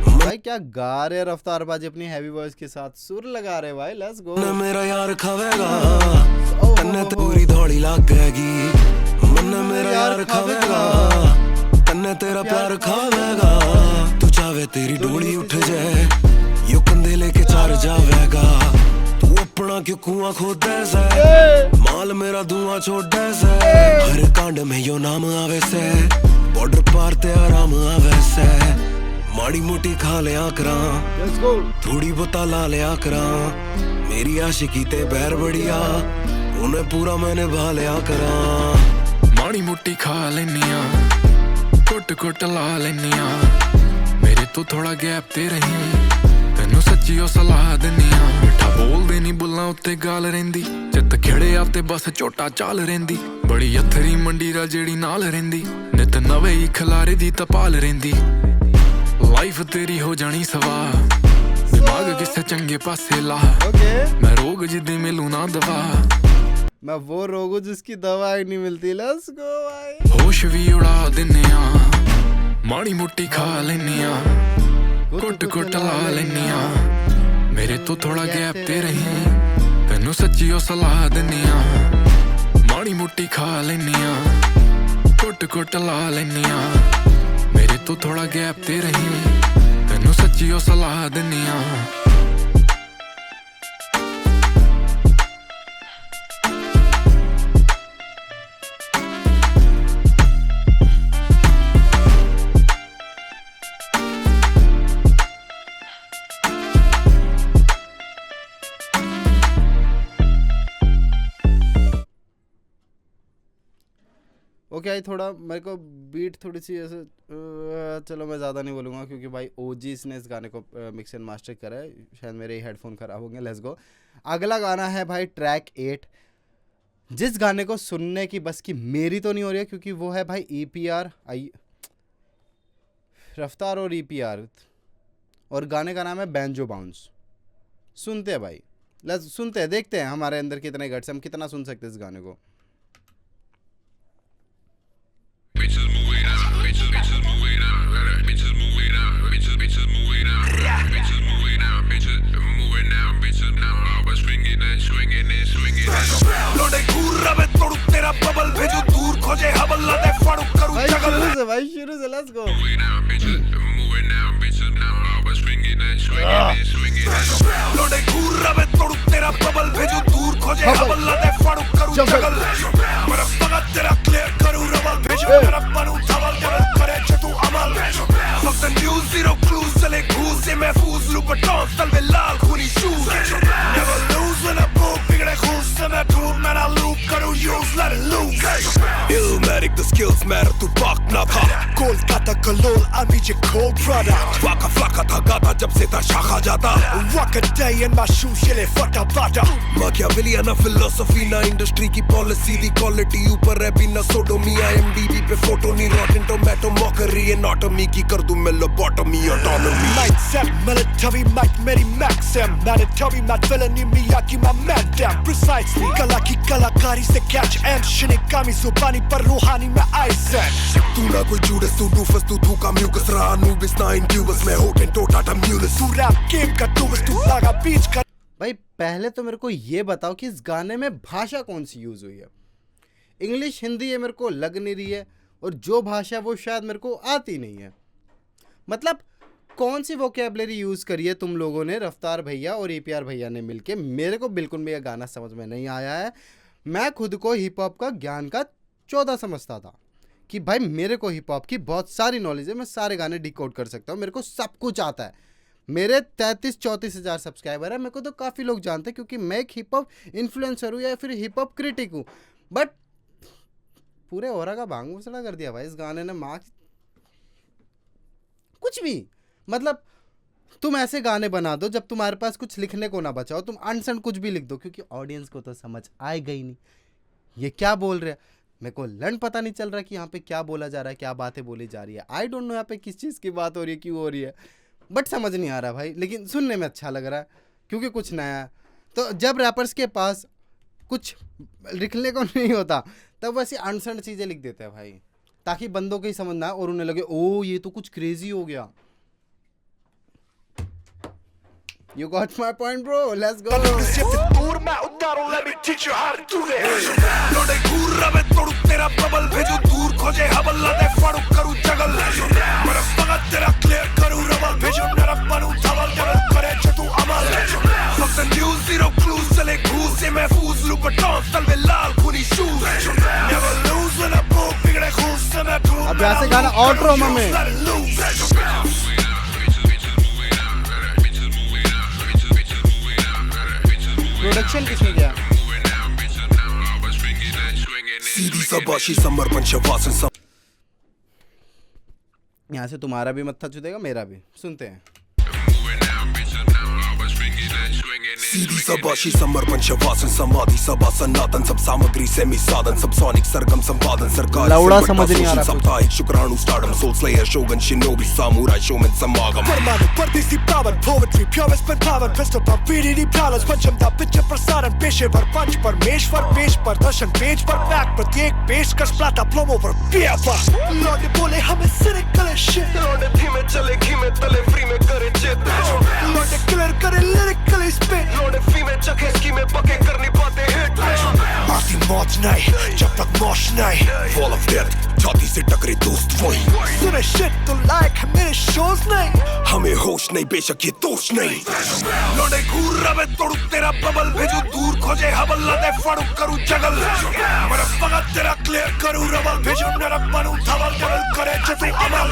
भाई क्या गा रहे रफ्तार बाजी अपनी हैवी वॉइस के साथ सुर लगा रहे भाई लेट्स गो न मेरा यार खावेगा तन्ने ते बुरी धौली लाग गएगी मन मेरा यार खावेगा तन्ने तेरा प्यार खावेगा तू चाहे तेरी डोली उठ जाए यो कंधे लेके चार जावेगा तू अपना क्यों कुआं खोदे से माल मेरा धुआं छोड़े से हर कांड में यो नाम आवे से बॉर्डर पार ते आराम आवे से माड़ी मोटी खा लिया करा थोड़ी बोता ला लिया करा मेरी आशिकी ते बैर बढ़िया उन्हें पूरा मैंने भा लिया करा ਮਾੜੀ ਮੋਟੀ ਖਾ ਲੈਨੀਆਂ ਘੁੱਟ ਘੁੱਟ ਲਾ ਲੈਨੀਆਂ ਮੇਰੇ ਤੋਂ ਥੋੜਾ ਗੈਪ ਤੇ ਰਹੇ ਤੈਨੂੰ ਸੱਚੀ ਉਹ ਸਲਾਹ ਦਿੰਨੀਆਂ ਮਿੱਠਾ ਬੋਲਦੇ ਨਹੀਂ ਬੁੱਲਾਂ ਉੱਤੇ ਗਾਲ ਰਹਿੰਦੀ ਜਿੱਤ ਖੜਿਆ ਤੇ ਬਸ ਝੋਟਾ ਚਾਲ ਰਹਿੰਦੀ ਬੜੀ ਅਥਰੀ ਮੰਡੀ ਰਾ ਜਿਹੜੀ ਨਾਲ ਰਹਿੰਦੀ ਨਿਤ ਨਵੇਂ ਹੀ ਖਿਲਾਰੇ ਦੀ ਤਪਾਲ ਰਹਿੰਦੀ ਲਾਈਫ ਤੇਰੀ ਹੋ ਜਾਣੀ ਸਵਾ ਦਿਮਾਗ ਕਿਸੇ ਚੰਗੇ ਪਾਸੇ ਲਾ ਮੈਂ ਰੋਗ ਜਿੱਦੇ ਮਿਲੂ ਨਾ ਦਵਾ मैं वो रोग हूँ जिसकी दवा ही नहीं मिलती लेट्स गो भाई होश भी उड़ा दिन्निया माड़ी मोटी खा लेनिया घुट घुट ला लेनिया मेरे तो थोड़ा गैप ते रहे तैनू सच्ची ओ सलाह दिन्निया माड़ी मोटी खा लेनिया घुट घुट ला लेनिया मेरे तो थोड़ा गैप ते रहे तैनू सच्ची ओ सलाह दिन्निया ओके आई थोड़ा मेरे को बीट थोड़ी सी ऐसे चलो मैं ज़्यादा नहीं बोलूँगा क्योंकि भाई ओजीस ने इस गाने को मिक्स एंड मास्टर करा है शायद मेरे हेडफोन ख़राब होंगे लेट्स गो अगला गाना है भाई ट्रैक 8 जिस गाने को सुनने की बस की मेरी तो नहीं हो रही है क्योंकि वो है भाई EPR आई रफ्तार और EPR और गाने का नाम है बैंजो बाउंस सुनते हैं भाई लेट्स सुनते हैं देखते हैं हमारे अंदर कितने गट्स हम कितना सुन सकते हैं इस गाने को Bitches moving out, bitches moving out, bitches moving out, bitches moving out, bitches moving out, bitches moving out, bitches now always swinging and swinging and swinging and Lode घूर रवे तोड़ू तेरा बबल भेजू दूर खोजे हवल्ला दे फाड़ू करू जगल भाई शुरू से let's go moving out, bitches now always swinging and swinging and swinging and Lode घूर रवे तोड़ू तेरा बबल भेजू दूर खोजे हवल्ला दे फाड़ू करू जगल मेरा पगत तेरा क्लियर करू रवल भेजू मेरा बनू धवल जबल करे छतू अमल फक्त न्यूज़ जीरो क्लूज चले घूस से महफूज लू बटन तलवे लाल खूनी shoes never lose when I move बिगड़े खूस से मैं घूम मैं ना लूप करू use let it loose Illmatic the skills matter तू पाक ना था Kolkata Kalol I need your cold product वाका फ्लाका था गाता जब से था शाखा जाता Walk a day in my shoes ये ले फटा बाटा Machiavellian ना philosophy ना industry की policy दी quality ऊपर है भी ना sodomy IMDb पे फोटो नहीं rotten tomato mockery anatomy की कर दूं मैं lobotomy autonomy Mindset military mic मेरी maxim mandatory not villainy Miyagi my man down precisely कला की कलाकारी से catch and shinigami जुबानी पर रूहानी में Aizen तू ना कोई Judas तू doofus तू धूका mucus रहा Anubis ना Incubus मैं hoten to Tata Mulus तू rap game का doofus तू लागा beach का भाई पहले तो मेरे को ये बताओ कि इस गाने में भाषा कौन सी यूज़ हुई है इंग्लिश हिंदी ये मेरे को लग नहीं रही है और जो भाषा वो शायद मेरे को आती नहीं है मतलब कौन सी वोकैबलरी यूज़ करी है तुम लोगों ने रफ्तार भैया और EPR भैया ने मिलके मेरे को बिल्कुल भी यह गाना समझ में नहीं आया है मैं खुद को हिप हॉप का ज्ञान का 14 समझता था कि भाई मेरे को हिप हॉप की बहुत सारी नॉलेज है मैं सारे गाने डिकोड कर सकता हूँ मेरे को सब कुछ आता है मेरे 33-34 हज़ार सब्सक्राइबर है मेरे को तो काफ़ी लोग जानते हैं क्योंकि मैं एक हिप हॉप इन्फ्लुएंसर हूँ या फिर हिप हॉप क्रिटिक हूँ बट पूरे ओरा का भांग मुसड़ा कर दिया भाई इस गाने ने। माँ कुछ भी मतलब तुम ऐसे गाने बना दो जब तुम्हारे पास कुछ लिखने को ना बचाओ, तुम अनसन कुछ भी लिख दो, क्योंकि ऑडियंस को तो समझ आएगा ही नहीं ये क्या बोल रहे हैं। मेरे को लंड पता नहीं चल रहा कि यहाँ पे क्या बोला जा रहा है, क्या बातें बोली जा रही है। आई डोंट नो यहाँ पे किस चीज़ की बात हो रही है, क्यों हो रही है, बट समझ नहीं आ रहा भाई। लेकिन सुनने में अच्छा लग रहा है क्योंकि कुछ नया है। तो जब रैपर्स के पास कुछ लिखने को नहीं होता तब वैसे अनसन चीज़ें लिख देते हैं भाई, ताकि बंदों को ही समझ ना आए और उन्हें लगे ओ ये तो कुछ क्रेजी हो गया। You got my point, bro. Let's go. अब यहाँ से गाना आउटरो में प्रोडक्शन किसने किया? सीधी सबाशी समर्पण शवासन। यहाँ से तुम्हारा भी मत्था चुदेगा, मेरा भी। सुनते हैं। सीधी सबाशी समर्पण शवासन समाधि सभा सनातन सब सामग्री सेमी साधन सब सोनिक सरगम संपादन सरकार लौड़ा समझ नहीं आ रहा। साप्ताहिक शुक्राणु stardom soul slayer shogun shinobi samurai showman समागम परमाणु परदेसी पावन poetry purest but power crystal पर VDD प्लानस पंचम दा पिक्चर प्रसारण पेशेवर पंच परमेश्वर पेश प्रदर्शन पेज पर पैक प्रत्येक पेशकश प्लाटा प्रोमो पर पियापा लौटे बोले हमें सिर्फ कले शिट लौटे धीमे चले घीमे तले फ्री में करे चित लौटे क्लियर करे लिरिकली स्पिट लौटे फ्री में चखे स्की में पके करनी बातें हिट आती मौत नहीं जब तक मौत नहीं Fall of death छाती से टकरे दोस्त वही सुने शिट तो लाइक है मेरे शोज नहीं हमें होश नहीं बेशक ये दोष नहीं लौटे घूर रवे तोड़ू तेरा बबल भेजू दूर खोजे हबल लाते फड़ू करूँ जगल मेरा फगत तेरा क्लियर करूँ रबल भेजू नरक बनूँ धवल जबल करे जतू अमल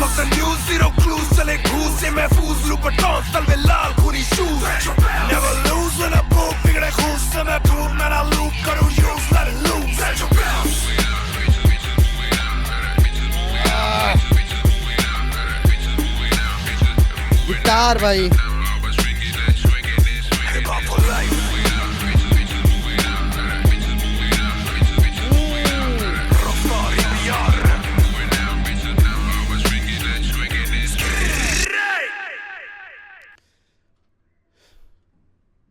फक्त न्यूज़ जीरो क्लूज चले घूस से महफूज लू बटॉन तलवे लाल खूनी shoes never lose when I book बिगड़े खूस से मैं ढूंढ मेरा लूप करूँ use let it loose guitar भाई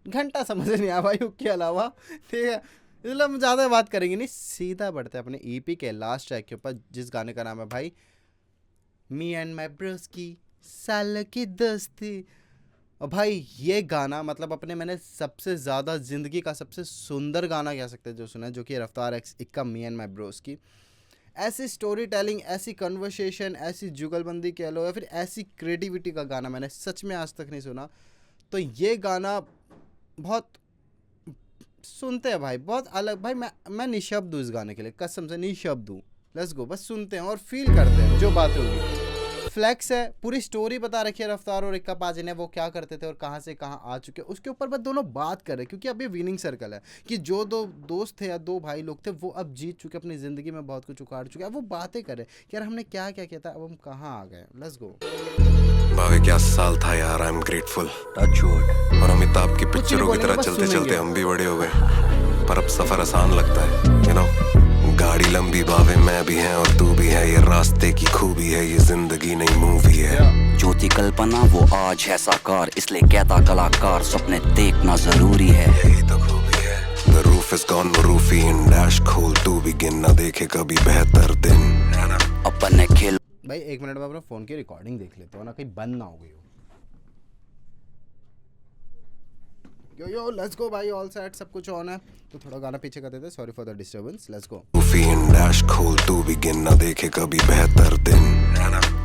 घंटा समझ नहीं आया भाई के अलावा। ठीक है, इसलिए हम ज़्यादा बात करेंगे नहीं, सीधा बढ़ते हैं अपने ईपी के लास्ट ट्रैक के ऊपर, जिस गाने का नाम है भाई मी एंड माई ब्रोस की साल की दोस्ती। और भाई ये गाना मतलब अपने मैंने सबसे ज़्यादा ज़िंदगी का सबसे सुंदर गाना कह सकते हैं जो सुना है, जो कि रफ्तार एक्स का मी एंड माई ब्रोस की। ऐसी स्टोरी टेलिंग, ऐसी कन्वर्सेशन, ऐसी जुगलबंदी कह लो या फिर ऐसी क्रिएटिविटी का गाना मैंने सच में आज तक नहीं सुना। तो ये गाना बहुत सुनते हैं भाई, बहुत अलग भाई। मैं निशब्द हूँ इस गाने के लिए, कसम से निशब्द हूँ। लेट्स गो, बस सुनते हैं और फील करते हैं जो बातें होगी। फ्लैक्स है, पूरी स्टोरी बता रखी है रफ्तार और इक्का पाजी ने, वो क्या करते थे और कहाँ से कहाँ आ चुके, उसके ऊपर बस दोनों बात कर रहे हैं। क्योंकि अभी विनिंग सर्कल है कि जो दो दोस्त थे या दो भाई लोग थे वो अब जीत चुके, अपनी ज़िंदगी में बहुत कुछ उखाड़ चुके हैं। वो बातें कर रहे हैं कि यार हमने क्या क्या किया था, अब हम कहाँ आ गए। Let's go. बावे क्या साल था यार, आई एम ग्रेटफुल। और अमिताभ की पिक्चरों की तरह चलते चलते हम भी बड़े हो गए, पर अब सफर आसान लगता है, यू नो। गाड़ी लंबी बावे मैं भी है और तू भी है, ये रास्ते की खूबी है, ये जिंदगी नई मूवी है। जो थी कल्पना वो आज है साकार, इसलिए कहता कलाकार सपने देखना जरूरी है। यही तो खूबी है। The roof is gone, वो रूफी इन डैश खोल तू भी गिन, ना देखे कभी बेहतर दिन। अपन ने खेल भाई 1 मिनट में अपना फ़ोन की रिकॉर्डिंग देख लेते हो ना, कहीं बंद ना हो गई हो। यो लेट्स गो भाई, ऑल सेट, सब कुछ ऑन है। तो थोड़ा गाना पीछे कर देते हैं, sorry for the disturbance. Let's go. Dash खोल तू भी गिन, ना देखे कभी बेहतर दिन।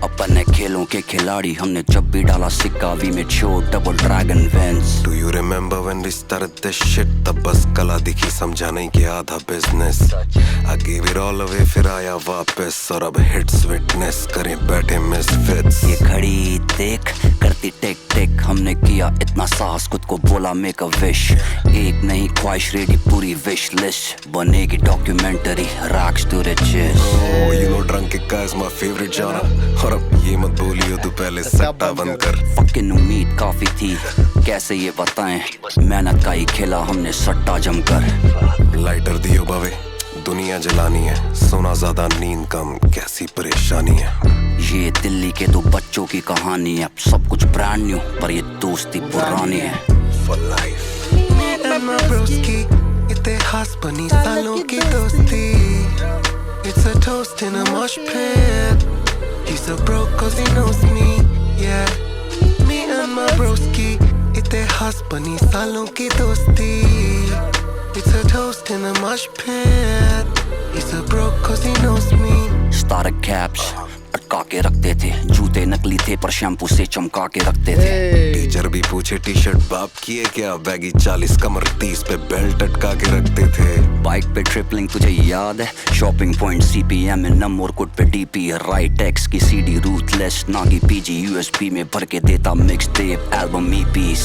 अपन ने खेलों के खिलाड़ी, हमने जब भी डाला सिक्का we made sure double dragon वेंस। Do you remember when we started this shit, तब बस कला दिखी समझा नहीं कि आधा बिजनेस। I give it all away फिर आया वापस, और अब हिट्स विटनेस करें बैठे मिसफिट्स। ये घड़ी देख करती टिक टिक, हमने किया इतना साहस खुद को बोला मेक a wish. एक नहीं ख्वाहिश रेडी पूरी विश लिस्ट बनेगी documentary rags to riches. Oh, you know Drunkika is my favorite genre. और अब ये मत बोलियो तू पहले सट्टा बंद कर. फकिंग उम्मीद काफी थी कैसे ये बताएं मेहनत का ही खेला हमने सट्टा जमकर. लाइटर दियो बावे दुनिया जलानी है, सोना ज्यादा नींद कम कैसी परेशानी है. ये दिल्ली के दो बच्चों की कहानी है, सब कुछ ब्रांड न्यू पर ये दोस्ती पुरानी है. For life. Me and my broski, इतिहास बनी सालों की दोस्ती. It's a toast in a mosh pit. He's a broke cause he knows me, yeah. Me and my broski, इतिहास बनी सालों की दोस्ती. It's a toast in a mosh pit. He's a broke cause he knows me. स्टारक caps अटका के रखते थे, जूते नकली थे पर शैम्पू से चमका के रखते थे. टीचर भी पूछे टी शर्ट बाप की है क्या, बैगी 40 कमर 30 पे बेल्ट अटका के रखते थे. बाइक पे ट्रिपलिंग तुझे याद है, शॉपिंग पॉइंट CPM में नंबर कोड पे DP राइट एक्स की CD ruthless Nagi PG USB में भर के देता मिक्स टेप एल्बम EPs.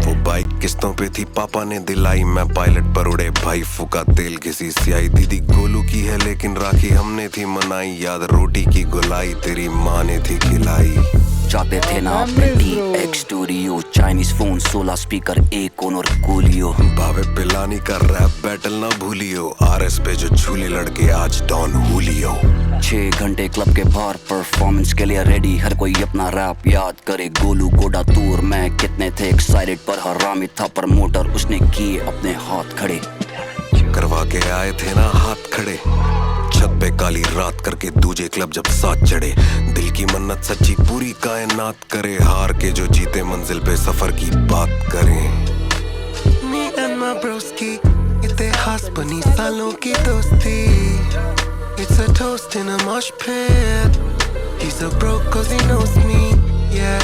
वो बाइक किस्तों पे थी पापा ने दिलाई, मैं पायलट पर उड़े भाई फूका तेल किसी सियाई. दीदी गोलू की है लेकिन राखी हमने थी मनाई, याद रोटी की गुलाई तेरी माँ ने थी खिलाई. जाते थे ना अपने DX studio, Chinese phone 16 speaker एक और कोलियो. भावे पिलानी का रैप बैटल ना भूलियो, RS पे जो झूले लड़के आज डॉन हुलियो. 6 घंटे क्लब के बाहर परफॉर्मेंस के लिए रेडी, हर कोई अपना रैप याद करे. गोलू गोडा टूर में कितने थे एक्साइटेड पर हरामी था प्रमोटर, उसने किए अपने हाथ खड़े. करवा के आए थे ना हाथ खड़े, छत पे काली रात करके दूजे क्लब जब साथ चढ़े. दिल की मन्नत सच्ची पूरी कायनात करे, हार के जो जीते मंजिल पे सफर की बात करें. Me and my broski, इतिहास बनी सालों की दोस्ती. It's a toast in a mosh pit. He's a broke cause he knows me, yeah.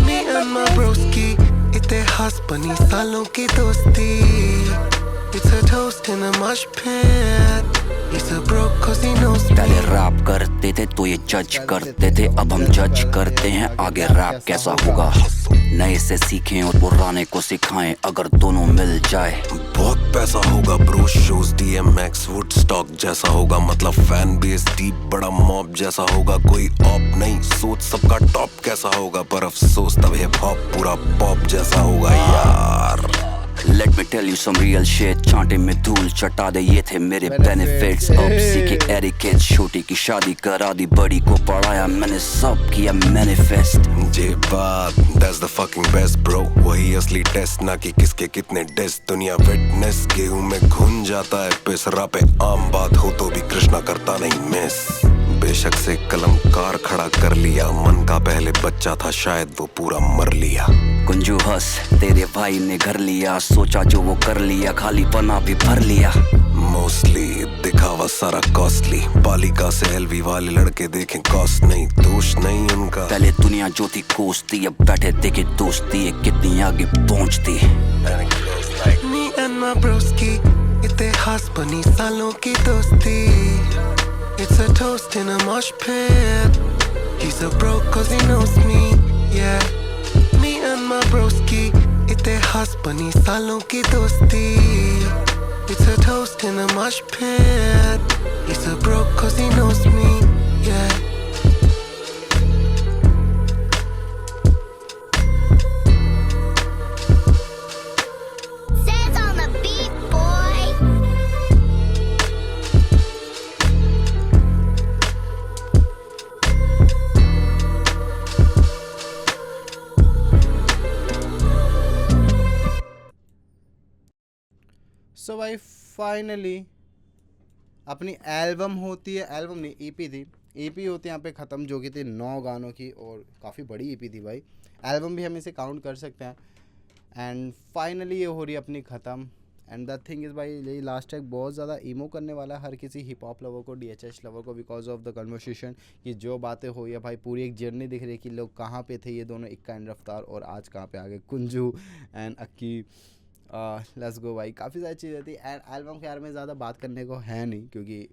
Me and my broski, इतिहास बनी सालों की दोस्ती. It's a toast in a mosh pit. He's a broke cause he knows me. पहले rap करते थे तो ये जज करते थे, अब हम जज करते हैं आगे रैप कैसा होगा. नए से सीखें और पुराने को सिखाएं, अगर दोनों मिल जाए बहुत पैसा होगा ब्रो. शोज DMX वुडस्टॉक जैसा होगा, मतलब फैन बेस डीप बड़ा मॉब जैसा होगा. कोई ऑप नहीं सोच सबका टॉप कैसा होगा, पर अफसोस तब हिप हॉप पूरा पॉप जैसा होगा यार. Let me tell you some real shit, चांटे में धूल चटा दे ये थे मेरे benefits. अब सीखे एरिकेट्स, छोटी की शादी करा दी, बड़ी को पढ़ाया मैंने सब किया manifest. जे बात that's the fucking best bro, वही असली टेस्ट ना कि किसके कितने डेस्ट. दुनिया विटनेस गेहूं में घुन जाता है पिस, रा पे आम बात हो तो भी कृष्णा करता नहीं मिस. बेशक से कलमकार खड़ा कर लिया, मन का पहले बच्चा था शायद वो पूरा मर लिया. कुंजू हंस तेरे भाई ने घर लिया, सोचा जो वो कर लिया खाली पना भी भर लिया. मोस्टली दिखावा सारा कॉस्टली, पालिका से LV वाले लड़के देखें कॉस्ट नहीं, दोष नहीं उनका. पहले दुनिया जो थी कोसती, अब बैठे देखे दोस्ती है कितनी आगे पहुंचती. Me and my broski, इतिहास बनी सालों की दोस्ती. It's a toast in a mosh pit. He's a broke cause he knows me, yeah. Me and my broski, इतिहास बनी सालों की दोस्ती. It's a toast in a mosh pit. He's a broke cause he knows me, yeah. Says on the beat, boy. सो भाई finally अपनी album होती है, album नहीं EP थी, EP होती है यहाँ पे ख़त्म, जो कि थी 9 गानों की और काफ़ी बड़ी EP थी भाई. एल्बम भी हम इसे काउंट कर सकते हैं. एंड फाइनली ये हो रही है अपनी ख़त्म. एंड द थिंग इज़ भाई ये लास्ट ट्रैक बहुत ज़्यादा ईमो करने वाला है हर किसी हिप हॉप लवर को, DHH लवर को, बिकॉज ऑफ द कन्वर्सेशन की जो बातें हुई है भाई. पूरी एक जर्नी दिख रही है कि लोग कहाँ पे थे ये दोनों, इक्का एंड रफ्तार, और आज कहाँ पे आ गए Kunju and Akki. Let's go भाई. काफ़ी सारी चीज़ें थी. एंड एल्बम के बारे में ज़्यादा बात करने को है नहीं क्योंकि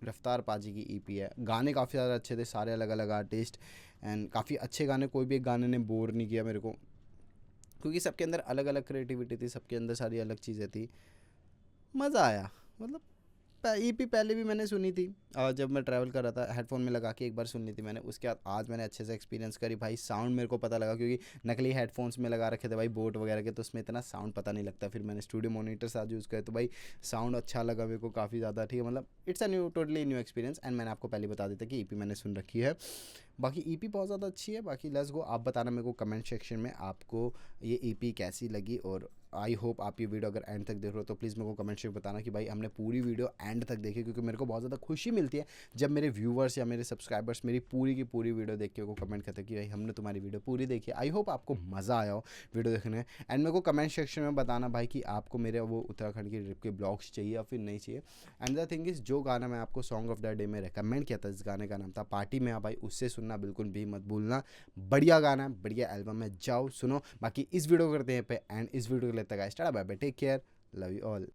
रफ्तार पाजी की EP है. गाने काफ़ी ज़्यादा अच्छे थे, सारे अलग अलग आर्टिस्ट, एंड काफ़ी अच्छे गाने, कोई भी एक गाने ने बोर नहीं किया मेरे को. क्योंकि सबके अंदर अलग अलग क्रिएटिविटी थी, सबके अंदर सारी अलग चीज़ें थी, मज़ा आया। मतलब EP पहले भी मैंने सुनी थी और जब मैं ट्रैवल कर रहा था हेडफोन में लगा के एक बार सुनी थी मैंने, उसके बाद आज मैंने अच्छे से एक्सपीरियंस करी भाई। साउंड मेरे को पता लगा क्योंकि नकली हेडफोन्स में लगा रखे थे भाई बोट वगैरह के, तो उसमें इतना साउंड पता नहीं लगता। फिर मैंने स्टूडियो मॉनिटर्स आज यूज़ करे तो भाई साउंड अच्छा लगा मेरे को काफ़ी ज़्यादा, ठीक है। मतलब it's a new totally new experience. And मैंने आपको पहले बता देता कि EP मैंने सुन रखी है। बाकी EP बहुत ज़्यादा अच्छी है। बाकी लेट्स गो, आप बताना मेरे को कमेंट सेक्शन में आपको ये EP कैसी लगी। और आई होप आप ये वीडियो अगर एंड तक देख रहे हो तो प्लीज़ मेरे को कमेंट सेक्शन में बताना कि भाई हमने पूरी वीडियो एंड तक देखी, क्योंकि मेरे को बहुत ज़्यादा खुशी मिलती है जब मेरे व्यूवर्स या मेरे सब्सक्राइबर्स मेरी पूरी की पूरी वीडियो देख के को कमेंट करते हैं कि भाई हमने तुम्हारी वीडियो पूरी देखी। आई होप आपको मज़ा आया हो वीडियो देखने में। एंड मेरे को कमेंट सेक्शन में बताना भाई कि आपको मेरे वो उत्तराखंड की ट्रिप के ब्लॉग्स चाहिए या फिर नहीं चाहिए। एंड द थिंग इज़, जो गाना मैं आपको सॉन्ग ऑफ द डे में रिकमेंड किया था, इस गाने का नाम था पार्टी में आ भाई, उससे सुनना बिल्कुल भी मत भूलना। बढ़िया गाना है, बढ़िया एल्बम है, जाओ सुनो। बाकी इस वीडियो को करते हैं पे एंड इस वीडियो को लेता है, tata bye bye, take care, love you all.